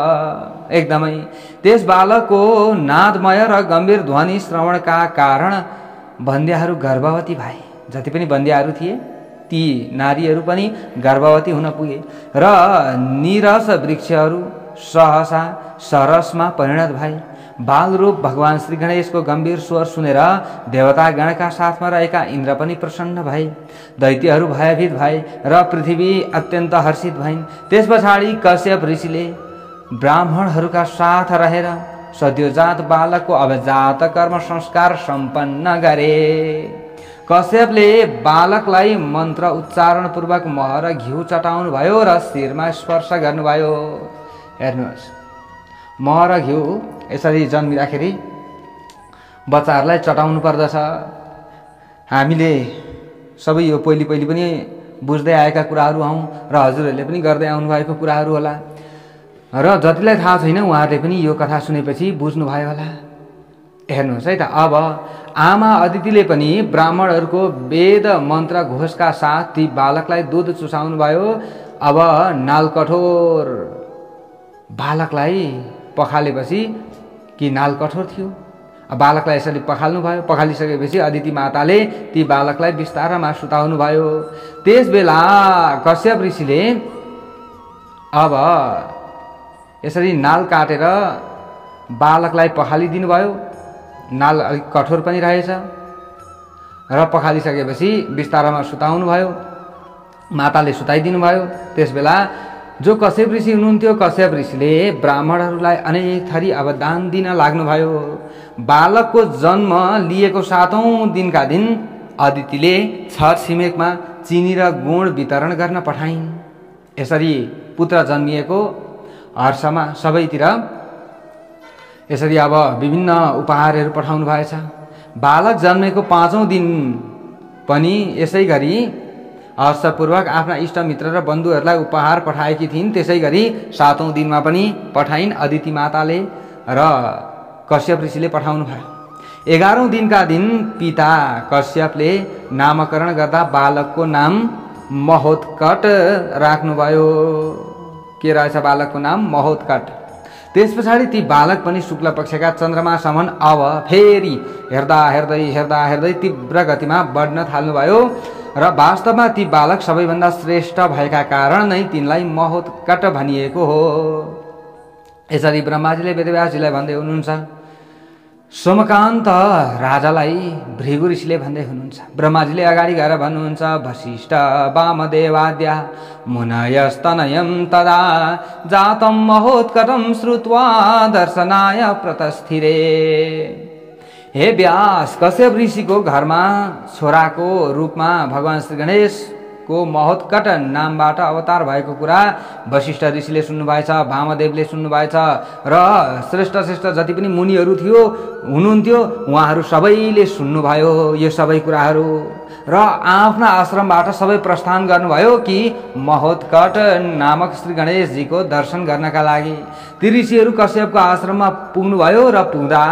एकदमै त्यस बालकको नादमय र गम्भीर ध्वनि श्रवणका कारण बन्द्याहरू गर्भवती भए। जति पनि बन्द्याहरू थिए ती नारीहरू पनि गर्भवती हुन पुगे र निरस वृक्षहरू सहसा सरसमा परिणत भए। बालरूप भगवान श्री गणेशको गम्भीर स्वर सुनेर देवतागणका साथमा रहेका इन्द्र पनि प्रसन्न भए। दैत्यहरू भयभीत भए र पृथ्वी अत्यन्त हर्षित भइन्। त्यस पछाडि कश्यप ऋषिले ब्राह्मणहरूका साथ रहेर सद्योजात बालकको अभिजात कर्म संस्कार सम्पन्न गरे। कश्यपले बालकलाई मन्त्र उच्चारण पूर्वक मह र घिउ चटाउनु भयो र शिरमा स्पर्श गर्नुभयो। हेर्नुहोस्, मह र घिउ यसरी जन्मिँदाखेरि बच्चाहरूलाई चटाउनु पर्दछ। हामीले सबै यो पहिले पनि बुझ्दै आएका कुराहरू हौँ र हजुरहरूले पनि गर्दै आउनुभएको कुराहरू होला र जतिलाई थाहा छैन उहाँहरूले पनि यो कथा सुनेपछि बुझ्नुभयो होला। हेर्नुहोस् है त, अब आमा अदितिले पनि ब्राह्मणहरूको वेद मन्त्र घोषका साथ ती बालकलाई दुध चुसाउनु भयो। अब नाल कठोर बालकलाई पखालेपछि, कि नाल कठोर थियो, बालकलाई यसरी पखाल्नु भयो। पखालिसकेपछि अदिति माताले ती बालकलाई बिस्तारमा सुताउनु भयो। त्यस बेला कश्यप ऋषिले अब यसरी नाल काटेर बालकलाई पखालिदिनु भयो। नाल अलिक कठोर पनि रहेछ र पखालिसकेपछि बिस्तारामा सुताउनु भयो। माताले सुताइदिनु भयो। त्यस बेला जो कश्यप ऋषि हुनुहुन्थ्यो, कश्यप ऋषिले ब्राह्मणहरूलाई अनेक थरी अब दान दिन लाग्नुभयो। बालकको जन्म लिएको 7औं दिनका दिन अदितिले छर छिमेकमा चिनी र गुण वितरण गर्न पठाइन्। यसरी पुत्र जन्मिएको हर्षमा सबैतिर यसरी अब विभिन्न उपहारहरू पठाउनु भएछ। बालक जन्मेको 5औं दिन पनि यसै गरी हर्षपूर्वक आफ्ना इष्टमित्र र बन्धुहरूलाई उपहार पठाएकी थिइन्। त्यसै गरी 7औं दिनमा पनि पठाइन् अदिति माताले र कश्यप ऋषिले पठाउनु भयो। 11औं दिनका दिन पिता कश्यपले नामकरण गर्दा बालकको नाम महोत्कट राख्नुभयो। के रहेछ बालकको नाम? महोत्कट। त्यस पछाडि ती बालक पनि शुक्ल पक्षका चन्द्रमासम्म अब फेरि हेर्दा हेर्दै तीव्र गतिमा बढ्न थाल्नुभयो र वास्तवमा ती बालक सबैभन्दा श्रेष्ठ भएका कारण नै तिनलाई महोत्कट भनिएको हो। यसरी ब्रह्माजीले वेदव्यासजीलाई भन्दै हुनुहुन्छ, सोमकान्त राजालाई भृगु ऋषिले भन्दै हुनुहुन्छ। ब्रह्माजीले अगाडि गएर भन्नुहुन्छ, वसिष्ठ वामदेवाद्या मुनयस्तनयं तदा जातं महोत्कटं श्रुत्वा दर्शनाय प्रतस्थिरे। हे व्यास, कश्यप ऋषिको घरमा छोराको रूपमा भगवान श्री गणेशको महोत्कट नामबाट अवतार भएको कुरा वशिष्ठ ऋषिले सुन्नुभएछ, वामदेवले सुन्नुभएछ र श्रेष्ठ श्रेष्ठ जति पनि मुनिहरू हुनुहुन्थ्यो उहाँहरू सबैले सुन्नुभयो यो सबै कुराहरू र आफ्ना आश्रमबाट सबै प्रस्थान गर्नुभयो कि महोत्कट नामक श्री गणेशजीको दर्शन गर्नका लागि। ती ऋषिहरू कश्यपको आश्रममा पुग्नुभयो र पुग्दा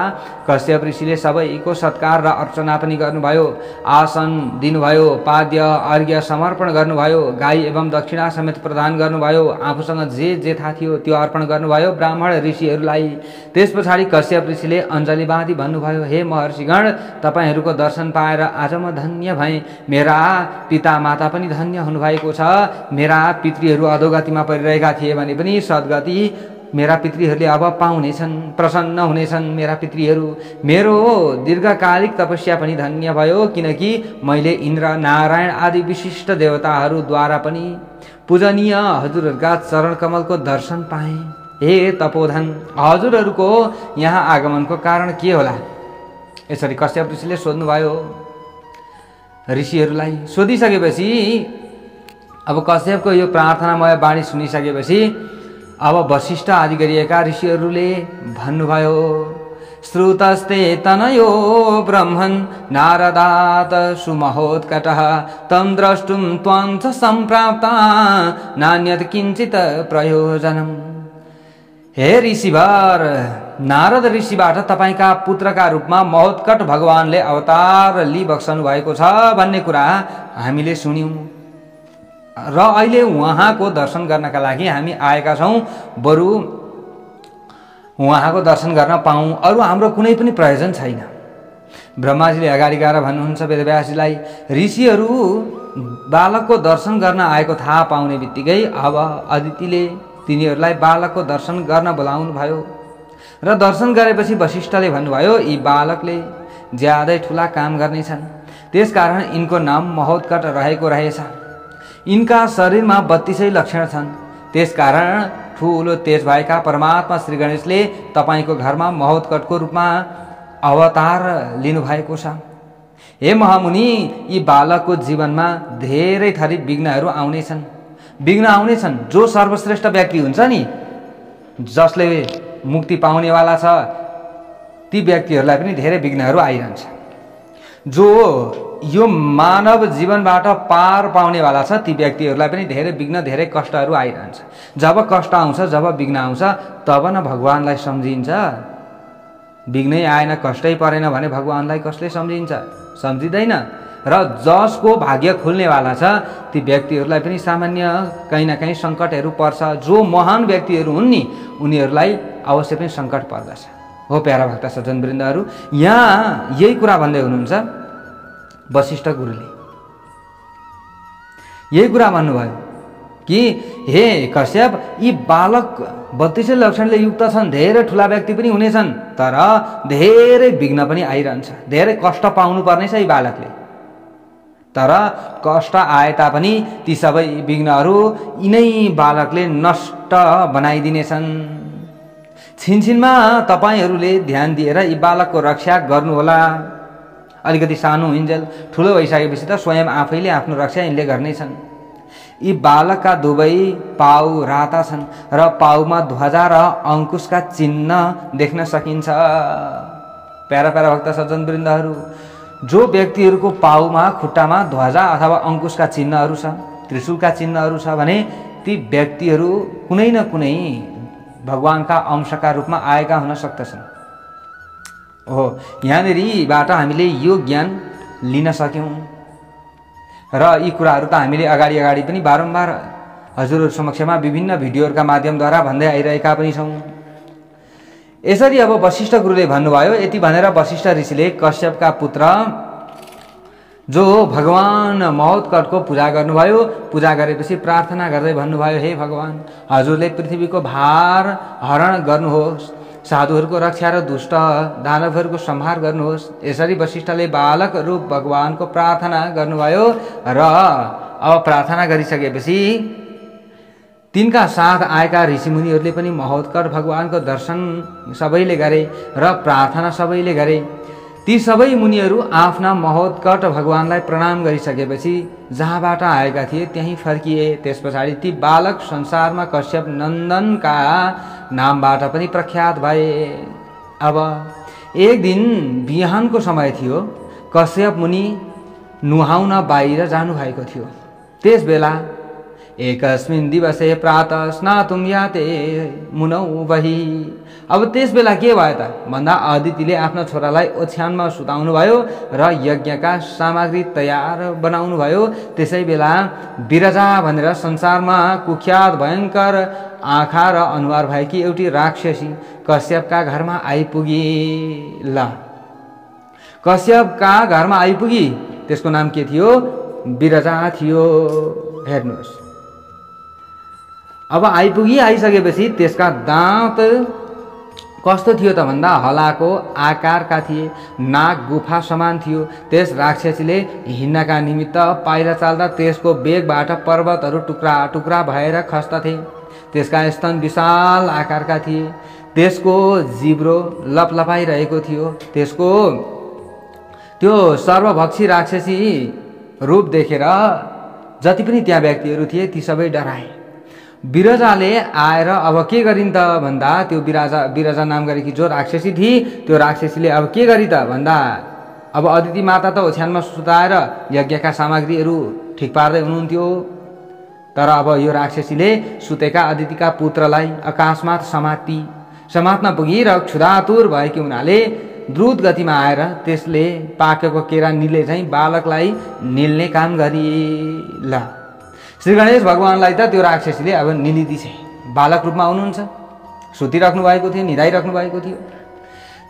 कश्यप ऋषिले सबैको सत्कार र अर्चना पनि गर्नुभयो, आसन दिनुभयो, पाद्य अर्घ्य समर्पण गर्नुभयो, गाई एवं दक्षिणा समेत प्रदान गर्नुभयो, आफूसँग जे जे थाहा थियो त्यो अर्पण गर्नुभयो ब्राह्मण ऋषिहरूलाई। त्यस पछाडि कश्यप ऋषिले अञ्जली बाँधी भन्नुभयो, हे महर्षिगण, तपाईँहरूको दर्शन पाएर आज म धन्य भएँ। मेरा पिता माता पनि धन्य हुनुभएको छ। मेरा पितृहरू अधोगतिमा परिरहेका थिए भने पनि सद्गति मेरा पितृहरूले अब पाउनेछन्, प्रसन्न हुनेछन् मेरा पितृहरू। मेरो दीर्घकालिक तपस्या पनि धन्य भयो, किनकि मैले इन्द्र नारायण आदि विशिष्ट देवताहरूद्वारा पनि पूजनीय हजुरहरूका चरण कमलको दर्शन पाएँ। हे तपोधन, हजुरहरूको यहाँ आगमनको कारण के होला? यसरी कश्यप ऋषिले सोध्नुभयो ऋषिहरूलाई। सोधिसकेपछि अब कश्यपको यो प्रार्थनामय बाणी सुनिसकेपछि अब वशिष्ठ आदि गरिएका ऋषिहरूले भन्नुभयो, श्रुतस्ते तनयो ब्रह्मन् नारदात् सुमहोत्कटः तं द्रष्टुं त्वां च सम्प्राप्ता नान्यत् किञ्चित् प्रयोजनम्। हे ऋषिवर, नारद ऋषिबाट तपाईँका पुत्रका रूपमा महोत्कट भगवानले अवतार लिइबक्सनु भएको छ भन्ने कुरा हामीले सुन्यौं र अहिले उहाँको दर्शन गर्नका लागि हामी आएका छौं। बरु उहाँको दर्शन गर्न पाऊँ, अरू हाम्रो कुनै पनि प्रयोजन छैन। ब्रह्माजीले अगाडि गएर भन्नुहुन्छ वेदव्यासजीलाई, ऋषिहरू बालकको दर्शन गर्न आएको थाहा पाउने बित्तिकै अब अदितिले तिनीहरूलाई बालकको दर्शन गर्न बोलाउनु भयो र दर्शन गरेपछि वशिष्ठले भन्नुभयो, यी बालकले ज्यादै ठुला काम गर्नेछन्, त्यसकारण यिनको नाम महोत्कट रहेको रहेछ। यिनका शरीरमा 32 लक्षण छन्, त्यसकारण ठुलो तेज भएका परमात्मा श्री गणेशले तपाईँको घरमा महोत्कटको रूपमा अवतार लिनुभएको छ। हे महामुनि, यी बालकको जीवनमा धेरै थरी विघ्नहरू आउनेछन्। विघ्न आउनेछन्, जो सर्वश्रेष्ठ व्यक्ति हुन्छ नि, जसले मुक्ति पाउनेवाला छ, ती व्यक्तिहरूलाई पनि धेरै विघ्नहरू आइरहन्छ। जो यो मानव जीवनबाट पार पाउनेवाला छ, ती व्यक्तिहरूलाई पनि धेरै विघ्न धेरै कष्टहरू आइरहन्छ। जब कष्ट आउँछ, जब विघ्न आउँछ, तब न भगवानलाई सम्झिन्छ। विघ्नै आएन, कष्टै परेन भने भगवानलाई कसले सम्झिन्छ? सम्झिँदैन। र जसको भाग्य खुल्नेवाला छ, ती व्यक्तिहरूलाई पनि सामान्य कहीँ न कहीँ सङ्कटहरू पर्छ। जो महान व्यक्तिहरू हुन् नि, उनीहरूलाई अवश्य पनि सङ्कट पर्दछ। हो प्यारा भक्त सज्जनवृन्दहरू, यहाँ यही कुरा भन्दै हुनुहुन्छ वशिष्ठ गुरुले। यही कुरा भन्नुभयो कि हे कश्यप, यी बालक 32 लक्षणले युक्त छन्, धेरै ठुला व्यक्ति पनि हुनेछन्, तर धेरै विघ्न पनि आइरहन्छ। धेरै कष्ट पाउनु पर्नेछ यी बालकले, तर कष्ट आए तापनि ती सबै विघ्नहरू यिनै बालकले नष्ट बनाइदिनेछन्। छिनछिनमा तपाईहरूले ध्यान दिएर यी बालकको रक्षा गर्नुहोला। अलिकति सानो हिन्जेल ठुलो भइसकेपछि त स्वयं आफैले आफ्नो रक्षा यिनले गर्नेछन्। यी बालकका दुवै पाउ राता छन् र पाउमा ध्वजा र अङ्कुशका चिन्ह देख्न सकिन्छ। प्यारा प्यारा भक्त सज्जनवृन्दहरू, जो व्यक्तिहरूको पाउमा खुट्टामा ध्वजा अथवा अङ्कुशका चिन्हहरू छ, त्रिशूलका चिन्हहरू छ भने ती व्यक्तिहरू कुनै न कुनै भगवानका अंशका रूपमा आएका हुन सक्दछन्। हो, यहाँनिरबाट हामीले यो ज्ञान लिन सक्यौँ र यी कुराहरू त हामीले अगाडि अगाडि पनि बारम्बार हजुरहरू समक्षमा विभिन्न भिडियोहरूका माध्यमद्वारा भन्दै आइरहेका पनि छौँ। यसरी अब वशिष्ठ गुरुले भन्नुभयो। यति भनेर वशिष्ठ ऋषिले कश्यपका पुत्र जो भगवान महोत्कटको पूजा गर्नुभयो, पूजा गरेपछि प्रार्थना गर्दै भन्नुभयो, हे भगवान, हजुरले पृथ्वीको भार हरण गर्नुहोस्, साधुहरूको रक्षा र दुष्ट दानवहरूको संहार गर्नुहोस्। यसरी वशिष्ठले बालक रूप भगवानको प्रार्थना गर्नुभयो र अब प्रार्थना गरिसकेपछि तिनका साथ आएका ऋषिमुनिहरूले पनि महोत्कट भगवानको दर्शन सबैले गरे र प्रार्थना सबैले गरे। ती सबै मुनिहरू आफ्ना महोत्कट भगवानलाई प्रणाम गरिसकेपछि जहाँबाट आएका थिए त्यहीँ फर्किए। त्यस पछाडि ती बालक संसारमा कश्यप नन्दनका नामबाट पनि प्रख्यात भए। अब एक दिन बिहानको समय थियो। कश्यप मुनि नुहाउन बाहिर जानुभएको थियो। त्यस बेला एकस्मिन् दिवसे प्रातः स्नातुं याते मुनौ वही। अब त्यस बेला के भयो त भन्दा अदितिले आफ्नो छोरालाई ओछ्यानमा सुताउनु भयो र यज्ञका सामग्री तयार बनाउनु भयो। त्यसै बेला विरजा भनेर संसारमा कुख्यात भयङ्कर आँखा र अनुहार भएकी एउटी राक्षसी कश्यपका घरमा आइपुगी। ल कश्यपका घरमा आइपुगी। त्यसको नाम के थियो? विरजा थियो। हेर्नुहोस्, अब आइसकेपछि त्यसका दाँत कस्तो थियो त भन्दा हलाको आकारका थिए। नाक गुफा समान थियो। त्यस राक्षसीले हिँड्नका निमित्त पाइला चाल्दा त्यसको बेगबाट पर्वतहरू टुक्रा टुक्रा भएर खस्दथे। त्यसका स्तन विशाल आकारका थिए। त्यसको जिब्रो लपलपाइरहेको थियो। त्यसको त्यो सर्वभक्षी राक्षसी रूप देखेर जति पनि त्यहाँ व्यक्तिहरू थिए ती सबै डराए। विरजाले आएर अब के गरिन् त भन्दा त्यो विरजा नाम गरेकी जो राक्षसी थिए त्यो राक्षसीले अब के गरी त भन्दा अब अदिति माता त ओछ्यानमा सुताएर यज्ञका सामग्रीहरू ठिक पार्दै हुनुहुन्थ्यो। तर अब यो राक्षसीले सुतेका अदितिका पुत्रलाई आकाशमा समात्न पुगी र क्षुधातुर भएकी हुनाले द्रुत गतिमा आएर त्यसले पाकेको केरा निले झैँ बालकलाई निल्ने काम गरी। ल श्री गणेश भगवानलाई त त्यो राक्षसीले अब निलिदिछ। बालक रूपमा हुनुहुन्छ, सुतिराख्नु भएको थियो, निधाइराख्नु भएको थियो।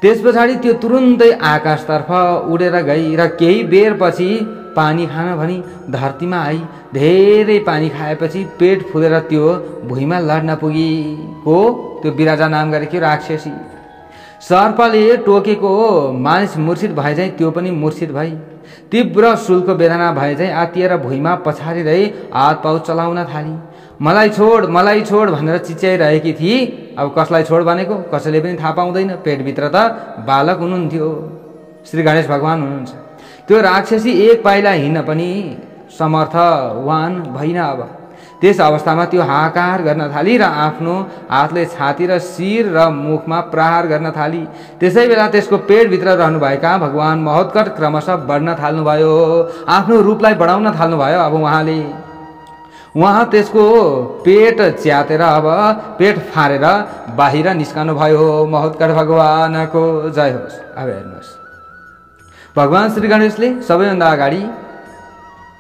त्यस पछाडि त्यो तुरुन्तै आकाशतर्फ उडेर गई र केही बेरपछि पानी खान भनी धरतीमा आई। धेरै पानी खाएपछि पेट फुलेर त्यो भुइँमा लड्न पुगी। को? त्यो विरजा नाम गरेको राक्षसी। सर्पले टोकेको मानिस मूर्छित भए चाहिँ त्यो पनि मूर्छित भई तीव्र शुल्को वेदना भए चाहिँ आत्तिएर भुइँमा पछारिँदै हात पाउ चलाउन थाली। मलाई छोड भनेर चिच्याइरहेकी थिए। अब कसलाई छोड भनेको कसैले पनि थाहा पाउँदैन। पेटभित्र त बालक हुनुहुन्थ्यो, श्री गणेश भगवान हुनुहुन्छ। त्यो राक्षसी एक पाइला हिँड्न पनि समर्थवान भइन। अब त्यस अवस्थामा त्यो हाहाकार गर्न थाली र आफ्नो हातले छाती र शिर र मुखमा प्रहार गर्न थाली। त्यसै बेला त्यसको पेटभित्र रहनुभएका भगवान महोत्कट क्रमशः बढ्न थाल्नुभयो, आफ्नो रूपलाई बढाउन थाल्नुभयो। अब उहाँ त्यसको पेट च्यातेर अब पेट फारेर बाहिर निस्कनु भयो। महोत्कट भगवानको जय होस्। अब हेर्नुहोस्, भगवान श्री गणेशले सबैभन्दा अगाडि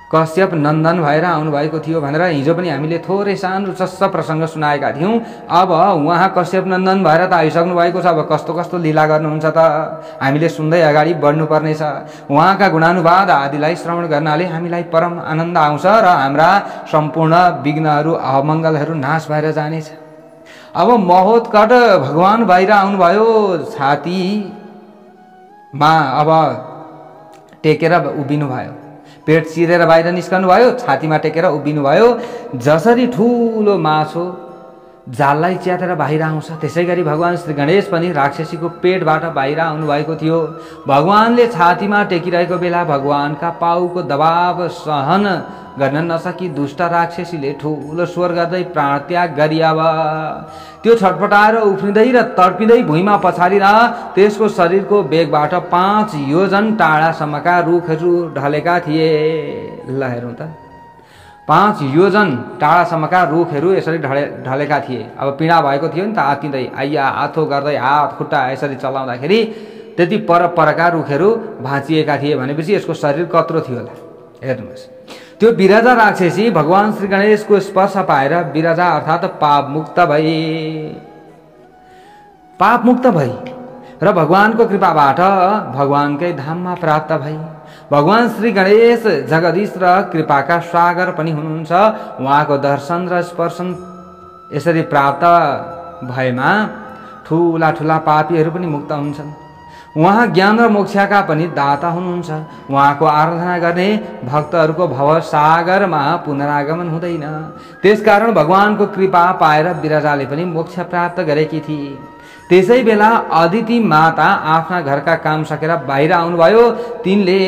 कश्यप नन्दन भएर आउनुभएको थियो भनेर हिजो पनि हामीले थोरै सानो चस्स प्रसङ्ग सुनाएका थियौँ। अब उहाँ कश्यप नन्दन भएर त आइसक्नु भएको छ। अब कस्तो कस्तो लीला गर्नुहुन्छ त हामीले सुन्दै अगाडि बढ्नुपर्नेछ। उहाँका गुणानुवाद आदिलाई श्रवण गर्नाले हामीलाई परम आनन्द आउँछ र हाम्रा सम्पूर्ण विघ्नहरू अमङ्गलहरू नाश भएर जानेछ। अब महोत्कट भगवान बाहिर आउनुभयो। छातीमा अब टेकेर उभिनु भयो, पेट चिरेर बाहिर निस्कनु भयो, छातीमा टेकेर उभिनु भयो। जसरी ठुलो माछो जाललाई च्यातेर बाहिर आउँछ त्यसै गरी भगवान श्री गणेश पनि राक्षसीको पेटबाट बाहिर आउनुभएको थियो। भगवानले छातीमा टेकिरहेको बेला भगवानका पाउको दबाव सहन गर्न नसकी दुष्ट राक्षसीले ठुलो स्वर गर्दै प्राणत्याग गरी अब त्यो छटपटाएर उफ्रिँदै र तडपिँदै भुइँमा पछारिँदा त्यसको शरीरको बेगबाट 5 योजन टाढासम्मका रुखहरू ढलेका थिए। ल हेरौँ त, 5 योजन टाढासम्मका रुखहरू यसरी ढलेका थिए। अब पीडा भएको थियो नि त, आत्तिँदै आइया आथो गर्दै हात खुट्टा यसरी चलाउँदाखेरि त्यति परका रुखहरू भाँचिएका थिए भनेपछि यसको शरीर कत्रो थियो होला। हेर्नुहोस्, त्यो विरजा राक्षसी भगवान श्री गणेशको स्पर्श पाएर विरजा अर्थात् पापमुक्त भई र भगवानको कृपाबाट भगवानकै धाममा प्राप्त भई। भगवान श्री गणेश जगदीश र कृपाका सागर पनि हुनुहुन्छ। उहाँको दर्शन र स्पर्शन यसरी प्राप्त भएमा ठुला ठुला पापीहरू पनि मुक्त हुन्छन्। उहाँ ज्ञान र मोक्षका पनि दाता हुनुहुन्छ। उहाँको आराधना गर्ने भक्तहरूको भवसागरमा पुनरागमन हुँदैन। त्यसकारण भगवानको कृपा पाएर बिरजाले पनि मोक्ष प्राप्त गरेकी थिए। त्यसै बेला अदिति माता आफ्ना घरका काम सकेर बाहिर आउनुभयो। तिनले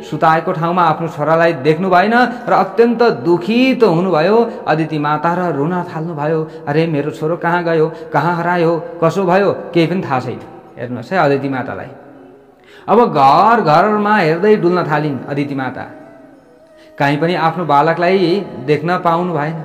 सुताएको ठाउँमा आफ्नो छोरालाई देख्नु भएन र अत्यन्त दुखित हुनुभयो। अदिति माता र रुन थाल्नुभयो। अरे मेरो छोरो कहाँ गयो, कहाँ हरायो, कसो भयो, केही पनि थाहा छैन। हेर्नुहोस् है अदिति मातालाई। अब घर घरमा हेर्दै डुल्न थालिन् अदिति माता। कहीँ पनि आफ्नो बालकलाई देख्न पाउनु भएन।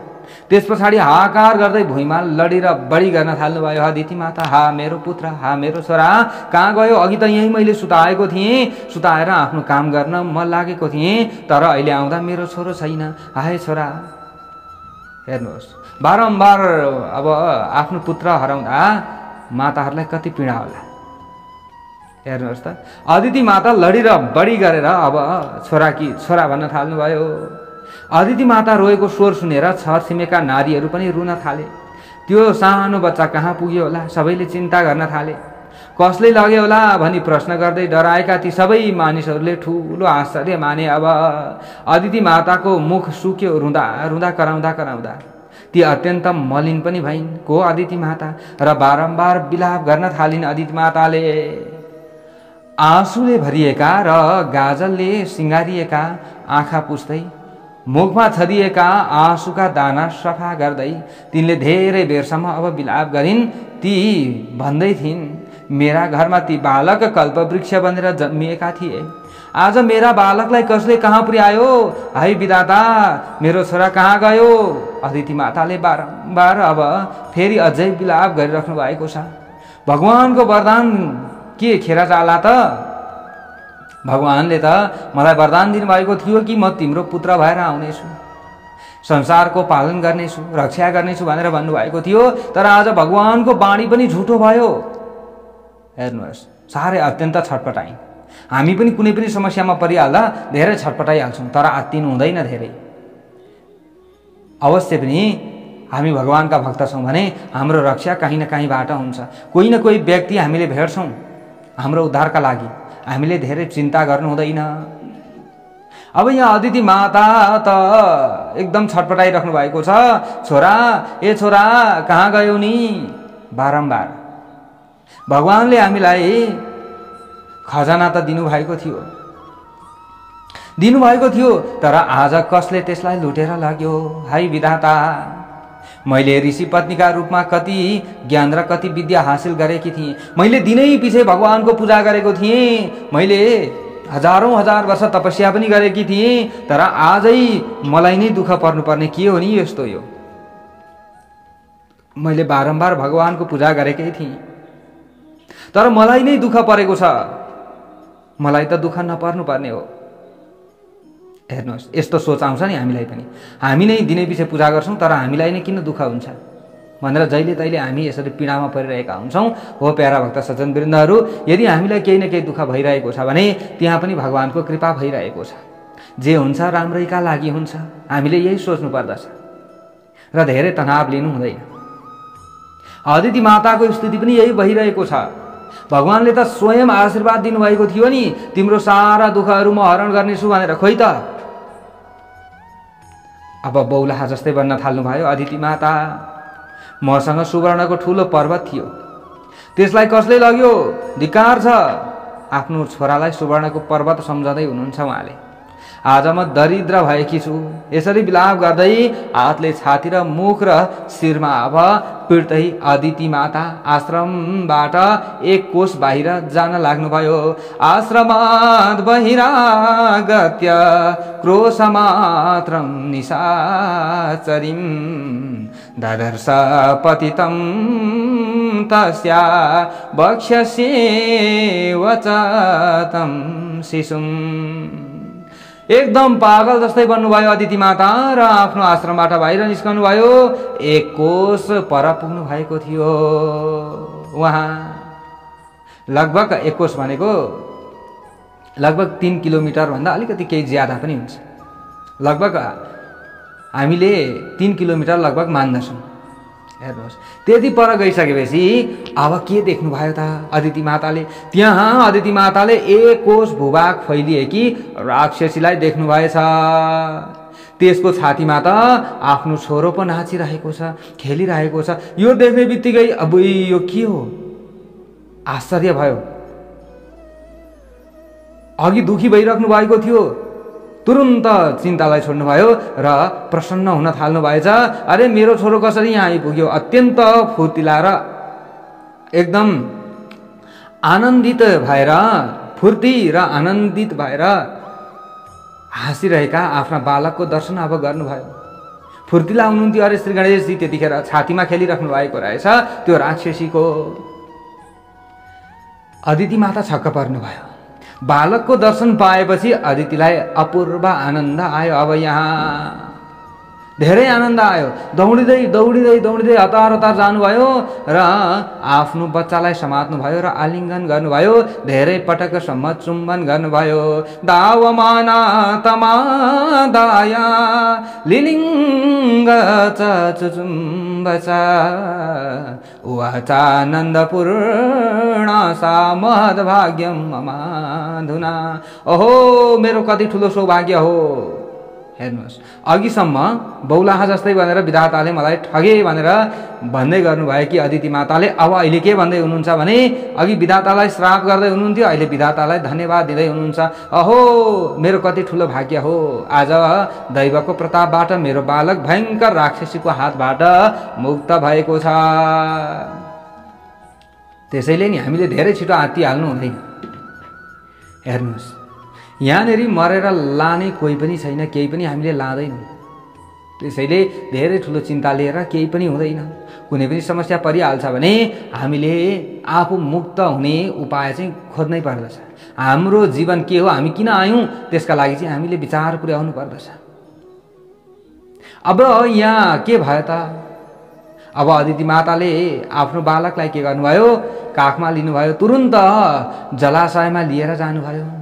त्यस पछाडि हाहाकार गर्दै भुइँमा लडी र बढी गर्न थाल्नुभयो अदिति माता। हा मेरो पुत्र, हा मेरो छोरा कहाँ गयो? अघि त यहीँ मैले सुताएको थिएँ, सुताएर आफ्नो काम गर्न म लागेको थिएँ, तर अहिले आउँदा मेरो छोरो छैन। हाय छोरा। हेर्नुहोस् बारम्बार अब आफ्नो पुत्र हराउँदा माताहरूलाई कति पीडा होला। हेर्नुहोस् त अदिति माता लडी र बढी गरेर अब छोरा भन्न थाल्नुभयो। अदिति माता रोएको स्वर सुनेर छरछिमेका नारीहरू पनि रुन थाले। त्यो सानो बच्चा कहाँ पुग्यो होला? सबैले चिन्ता गर्न थाले। कसले लग्यो होला भनी प्रश्न गर्दै डराएका ती सबै मानिसहरूले ठुलो आश्चर्य माने। अब अदिति माताको मुख सुक्यो रुँदा रुँदा कराउँदा कराउँदा। ती अत्यन्त मलिन पनि भइन् को अदिति माता र बारम्बार बिलाप गर्न थालिन् अदिति माताले। आँसुले भरिएका र गाजलले सिँगारिएका आँखा पुस्दै मुखमा छरिएका आँसुका दाना सफा गर्दै तिनले धेरै बेरसम्म अब बिलाप गरिन्। ती भन्दै थिइन् मेरा घरमा ती बालक कल्पवृक्ष बनेर जन्मिएका थिए। आज मेरा बालकलाई कसले कहाँ पुर्यायो? हाय विधाता, मेरो छोरा कहाँ गयो? अदिति माताले बारम्बार अब फेरि अझै बिलाप गरिराख्नु भएको छ। भगवानको वरदान के खेर जाला त? भगवानले त मलाई वरदान दिनुभएको थियो कि म तिम्रो पुत्र भएर आउनेछु, संसारको पालन गर्नेछु, रक्षा गर्नेछु भनेर भन्नुभएको थियो। तर आज भगवानको वाणी पनि झुटो भयो। हेर्नुहोस् साह्रै अत्यन्त छटपटाइ। हामी पनि कुनै पनि समस्यामा परिहाल्दा धेरै छटपटाइहाल्छौँ, तर आत्तिनु हुँदैन धेरै। अवश्य पनि हामी भगवानका भक्त छौँ भने हाम्रो रक्षा कहीँ न कहीँबाट हुन्छ। कोही न कोही व्यक्ति हामीले भेट्छौँ हाम्रो उद्धारका लागि। हामीले धेरै चिन्ता गर्नु हुँदैन। अब यहाँ अदिति माता त एकदम छटपटाइराख्नु भएको छ। छोरा, ए छोरा कहाँ गयो नि? बारम्बार भगवानले हामीलाई खजाना त दिनुभएको थियो, तर आज कसले त्यसलाई लुटेर लग्यो? हाय विधाता, मैले ऋषि पत्नीका रूपमा कति ज्ञान र कति विद्या हासिल गरेकी थिएँ। मैले दिनै पछि भगवानको पूजा गरेको थिएँ। मैले हजारौं हजार वर्ष तपस्या पनि गरेकी थिएँ, तर आजै मलाई नै दुःख पर्नुपर्ने के हो नि यस्तो? यो मैले बारम्बार भगवानको पूजा गरेकै थिएँ, तर मलाई नै दुःख परेको छ। मलाई त दुःख नपर्नु पर्ने हो। हेर्नुहोस् यस्तो सोच आउँछ नि हामीलाई पनि। हामी नै दिनै पछि पूजा गर्छौँ, तर हामीलाई नै किन दुःख हुन्छ भनेर जहिले तहिले हामी यसरी पीडामा परिरहेका हुन्छौँ। हो प्यारा भक्त सज्जन वृन्दहरू, यदि हामीलाई केही न केही दुःख भइरहेको छ भने त्यहाँ पनि भगवानको कृपा भइरहेको छ। जे हुन्छ राम्रैका लागि हुन्छ, हामीले यही सोच्नु पर्दछ र धेरै तनाव लिनु हुँदैन। अदिति माताको स्थिति पनि यही भइरहेको छ। भगवानले त स्वयं आशीर्वाद दिनुभएको थियो नि, तिम्रो सारा दुःखहरू म हरण गर्नेछु भनेर। खोइ त अब बौलाहा जस्तै बन्न थाल्नुभयो अदिति माता। मसँग सुवर्णको ठुलो पर्वत थियो, त्यसलाई कसले लग्यो? धिक्कार छ। आफ्नो छोरालाई सुवर्णको पर्वत सम्झँदै हुनुहुन्छ उहाँले। आज म दरिद्र भएकी छु। यसरी बिलाप गर्दै हातले छाती र मुख र शिरमा अब पिट्दै अदिति माता आश्रमबाट एक कोष बाहिर जान लाग्नुभयो। आश्रमात् बहिरागत्य क्रोशमात्रं निशाचरीं ददर्श पतितं तस्या वक्षस्य वचतं शिशुम्। एकदम पागल जस्तै बन्नुभयो अदिति माता र आफ्नो आश्रमबाट बाहिर निस्कनु भयो। एक कोष पर पुग्नु भएको थियो उहाँ। लगभग एक कोष भनेको लगभग 3 किलोमिटर भन्दा अलिकति केही ज्यादा पनि हुन्छ। लगभग हामीले 3 किलोमिटर लगभग मान्दछौँ। हेर्नुहोस्, त्यति पर गइसकेपछि अब के देख्नुभयो त अदिति माताले? त्यहाँ अदिति माताले एक कोष भूभाग फैलिएकी राक्षसीलाई देख्नुभएछ। त्यसको छातीमा त आफ्नो छोरो पो नाचिरहेको छ, खेलिरहेको छ। यो देख्ने बित्तिकै अब यो के हो? आश्चर्य भयो। अघि दुखी भइराख्नु भएको थियो, तुरुन्त चिन्तालाई छोड्नुभयो र प्रसन्न हुन थाल्नु भएछ। अरे मेरो छोरो कसरी यहाँ आइपुग्यो? अत्यन्त फुर्तिला र एकदम आनन्दित भएर, फुर्ती र आनन्दित भएर हाँसिरहेका आफ्ना बालकको दर्शन अब गर्नुभयो। फुर्तिला हुनुहुन्थ्यो। अरे श्री गणेशजी त्यतिखेर छातीमा खेलिराख्नु भएको रहेछ त्यो राक्षसीको। अदिति माता छक्क पर्नुभयो। बालकको दर्शन पाएपछि अदितिलाई अपूर्व आनन्द आयो। अब यहाँ धेरै आनन्द आयो। दौडिँदै दौडिँदै दौडिँदै हतार हतार जानुभयो र आफ्नो बच्चालाई समात्नुभयो र आलिङ्गन गर्नुभयो। धेरै पटकसम्म चुम्बन गर्नुभयो। दावमाना तमादाया लिलिङ्ग चुचुम्बचा वाचानन्दपूर्ण सा महद्भाग्यम ममाधुना। ओहो मेरो कति ठुलो सौभाग्य हो। हेर्नुहोस्, अघिसम्म बौलाहा जस्तै भनेर विधाताले मलाई ठगे भनेर भन्दै गर्नुभयो कि अदिति माताले, अब अहिले के भन्दै हुनुहुन्छ भने अघि विधातालाई श्राप गर्दै हुनुहुन्थ्यो, अहिले विधातालाई धन्यवाद दिँदै हुनुहुन्छ। अहो मेरो कति ठुलो भाग्य हो, आज दैवको प्रतापबाट मेरो बालक भयङ्कर राक्षसीको हातबाट मुक्त भएको छ। त्यसैले नि हामीले धेरै छिटो आत्तिहाल्नु हुँदैन। हेर्नुहोस्, यहाँनेरि मरेर लाने कोही पनि छैन, केही पनि हामीले लाँदैनौँ। त्यसैले धेरै ठुलो चिन्ता लिएर केही पनि हुँदैन। कुनै पनि समस्या परिहाल्छ भने हामीले आफू मुक्त हुने उपाय चाहिँ खोज्नै पर्दछ। हाम्रो जीवन के हो, हामी किन आयौँ, त्यसका लागि चाहिँ हामीले विचार पुर्याउनु पर्दछ। अब यहाँ के भयो त? अब अदिति माताले आफ्नो बालकलाई के गर्नुभयो? काखमा लिनुभयो, तुरुन्त जलाशयमा लिएर जानुभयो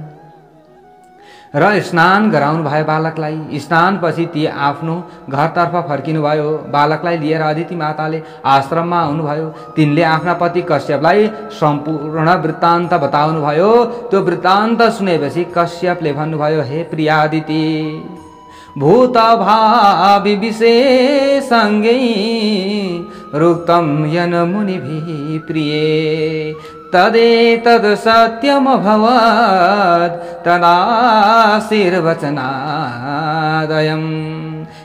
र स्नान गराउनु भयो बालकलाई। स्नानपछि ती आफ्नो घरतर्फ फर्किनुभयो। बालकलाई लिएर अदिति माताले आश्रममा आउनुभयो। तिनले आफ्ना पति कश्यपलाई सम्पूर्ण वृत्तान्त बताउनु भयो। त्यो वृत्तान्त सुनेपछि कश्यपले भन्नुभयो, हे प्रिया अदिति, भूत भावि विशेषङ्गै रुक्तं यन मुनिभिः प्रिये तदेतद् सत्यमभवत् तदाशीर्वचनादयम्।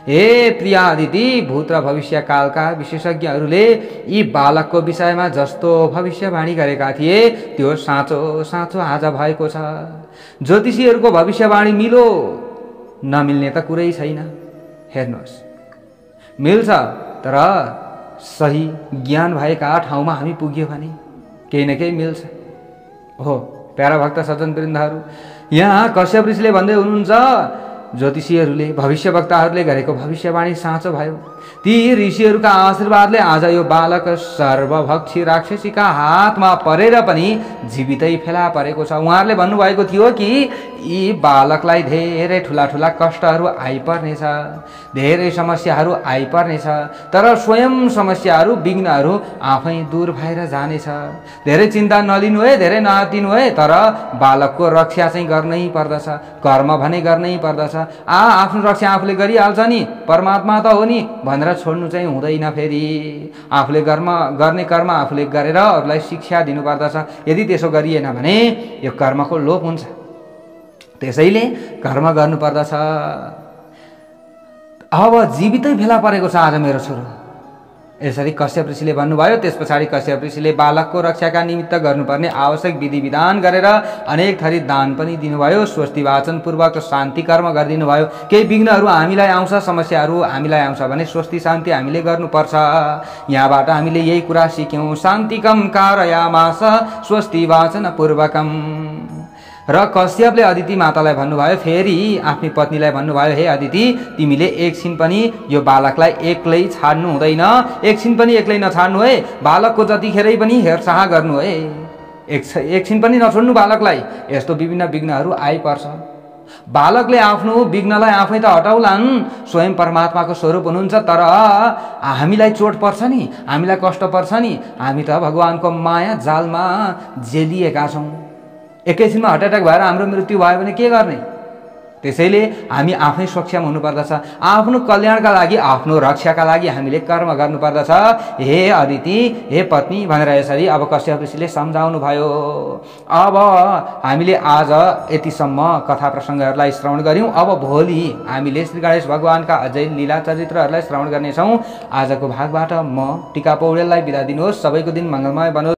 हे प्रियादिति, भूत र भविष्यकालका विशेषज्ञहरूले यी बालकको विषयमा जस्तो भविष्यवाणी गरेका थिए त्यो साँचो साँचो आज भएको छ। ज्योतिषीहरूको भविष्यवाणी मिलो नमिल्ने त कुरै छैन। हेर्नुहोस्, मिल्छ तर सही ज्ञान भएका ठाउँमा हामी पुग्यो भने केही न केही मिल्छ। हो प्यारा भक्त सज्जन वृन्दहरू, यहाँ कश्यप ऋषिले भन्दै हुनुहुन्छ, ज्योतिषीहरूले भविष्यवक्ताहरूले गरेको भविष्यवाणी साँचो भयो। ती ऋषिहरूका आशीर्वादले आज यो बालक सर्वभक्षी राक्षसीका हातमा परेर पनि जीवितै फेला परेको छ। उहाँहरूले भन्नुभएको थियो कि यी बालकलाई धेरै ठुला ठुला कष्टहरू आइपर्नेछ, धेरै समस्याहरू आइपर्नेछ, तर स्वयं समस्याहरू विघ्नहरू आफै दूर भएर जानेछ। धेरै चिन्ता नलिनु है, धेरै नआत्तिनु है, तर बालकको रक्षा चाहिँ गर्नै पर्दछ। कर्म भने गर्नै पर्दछ। आफ्नो रक्षा आफूले गरिहाल्छ नि, परमात्मा त हो नि भनेर छोड्नु चाहिँ हुँदैन। फेरि आफूले गर्ने कर्म आफूले गरेर अरूलाई शिक्षा दिनुपर्दछ। यदि त्यसो गरिएन भने यो कर्मको लोप हुन्छ। त्यसैले कर्म गर्नुपर्दछ। अब जीवितै भेला परेको छ आज मेरो छोरो, यसरी कश्यप ऋषिले भन्नुभयो। त्यस पछाडि कश्यप ऋषिले बालकको रक्षाका निमित्त गर्नुपर्ने आवश्यक विधि विधान गरेर अनेक थरी दान पनि दिनुभयो। स्वस्ति वाचन पूर्वक शान्ति कर्म गरिदिनु भयो। केही विघ्नहरू हामीलाई आउँछ, समस्याहरू हामीलाई आउँछ भने स्वस्ति शान्ति हामीले गर्नुपर्छ। यहाँबाट हामीले यही कुरा सिक्यौँ, शान्तिकम कारयामास स्वस्ति वाचन पूर्वकम। र कश्यपले अदिति मातालाई भन्नुभयो, फेरि आफ्नी पत्नीलाई भन्नुभयो, हे अदिति, तिमीले एकछिन पनि यो बालकलाई एक्लै छाड्नु हुँदैन। एकछिन पनि एक्लै नछाड्नु है। बालकको जतिखेरै पनि हेरचाह गर्नु है। एकछिन पनि नछोड्नु बालकलाई। यस्तो विभिन्न विघ्नहरू आइपर्छ। बालकले आफ्नो विघ्नलाई आफै त हटाउलान्, स्वयं परमात्माको स्वरूप हुनुहुन्छ। तर हामीलाई चोट पर्छ नि, हामीलाई कष्ट पर्छ नि, हामी त भगवानको माया जालमा जेलिएका छौँ। एकैछिनमा हार्ट एट्याक भएर हाम्रो मृत्यु भयो भने के गर्ने? त्यसैले हामी आफै सक्षम हुनुपर्दछ। आफ्नो कल्याणका लागि, आफ्नो रक्षाका लागि हामीले कर्म गर्नुपर्दछ। हे अदिति, हे पत्नी भनेर यसरी अब कश्यप ऋषिले सम्झाउनु भयो। अब हामीले आज यतिसम्म कथा प्रसङ्गहरूलाई श्रवण गऱ्यौँ। अब भोलि हामीले श्री गणेश भगवानका अझै लीला चरित्रहरूलाई श्रवण गर्नेछौँ। आजको भागबाट म टिका पौडेललाई बिदा दिनुहोस्। सबैको दिन मङ्गलमय बनोस्।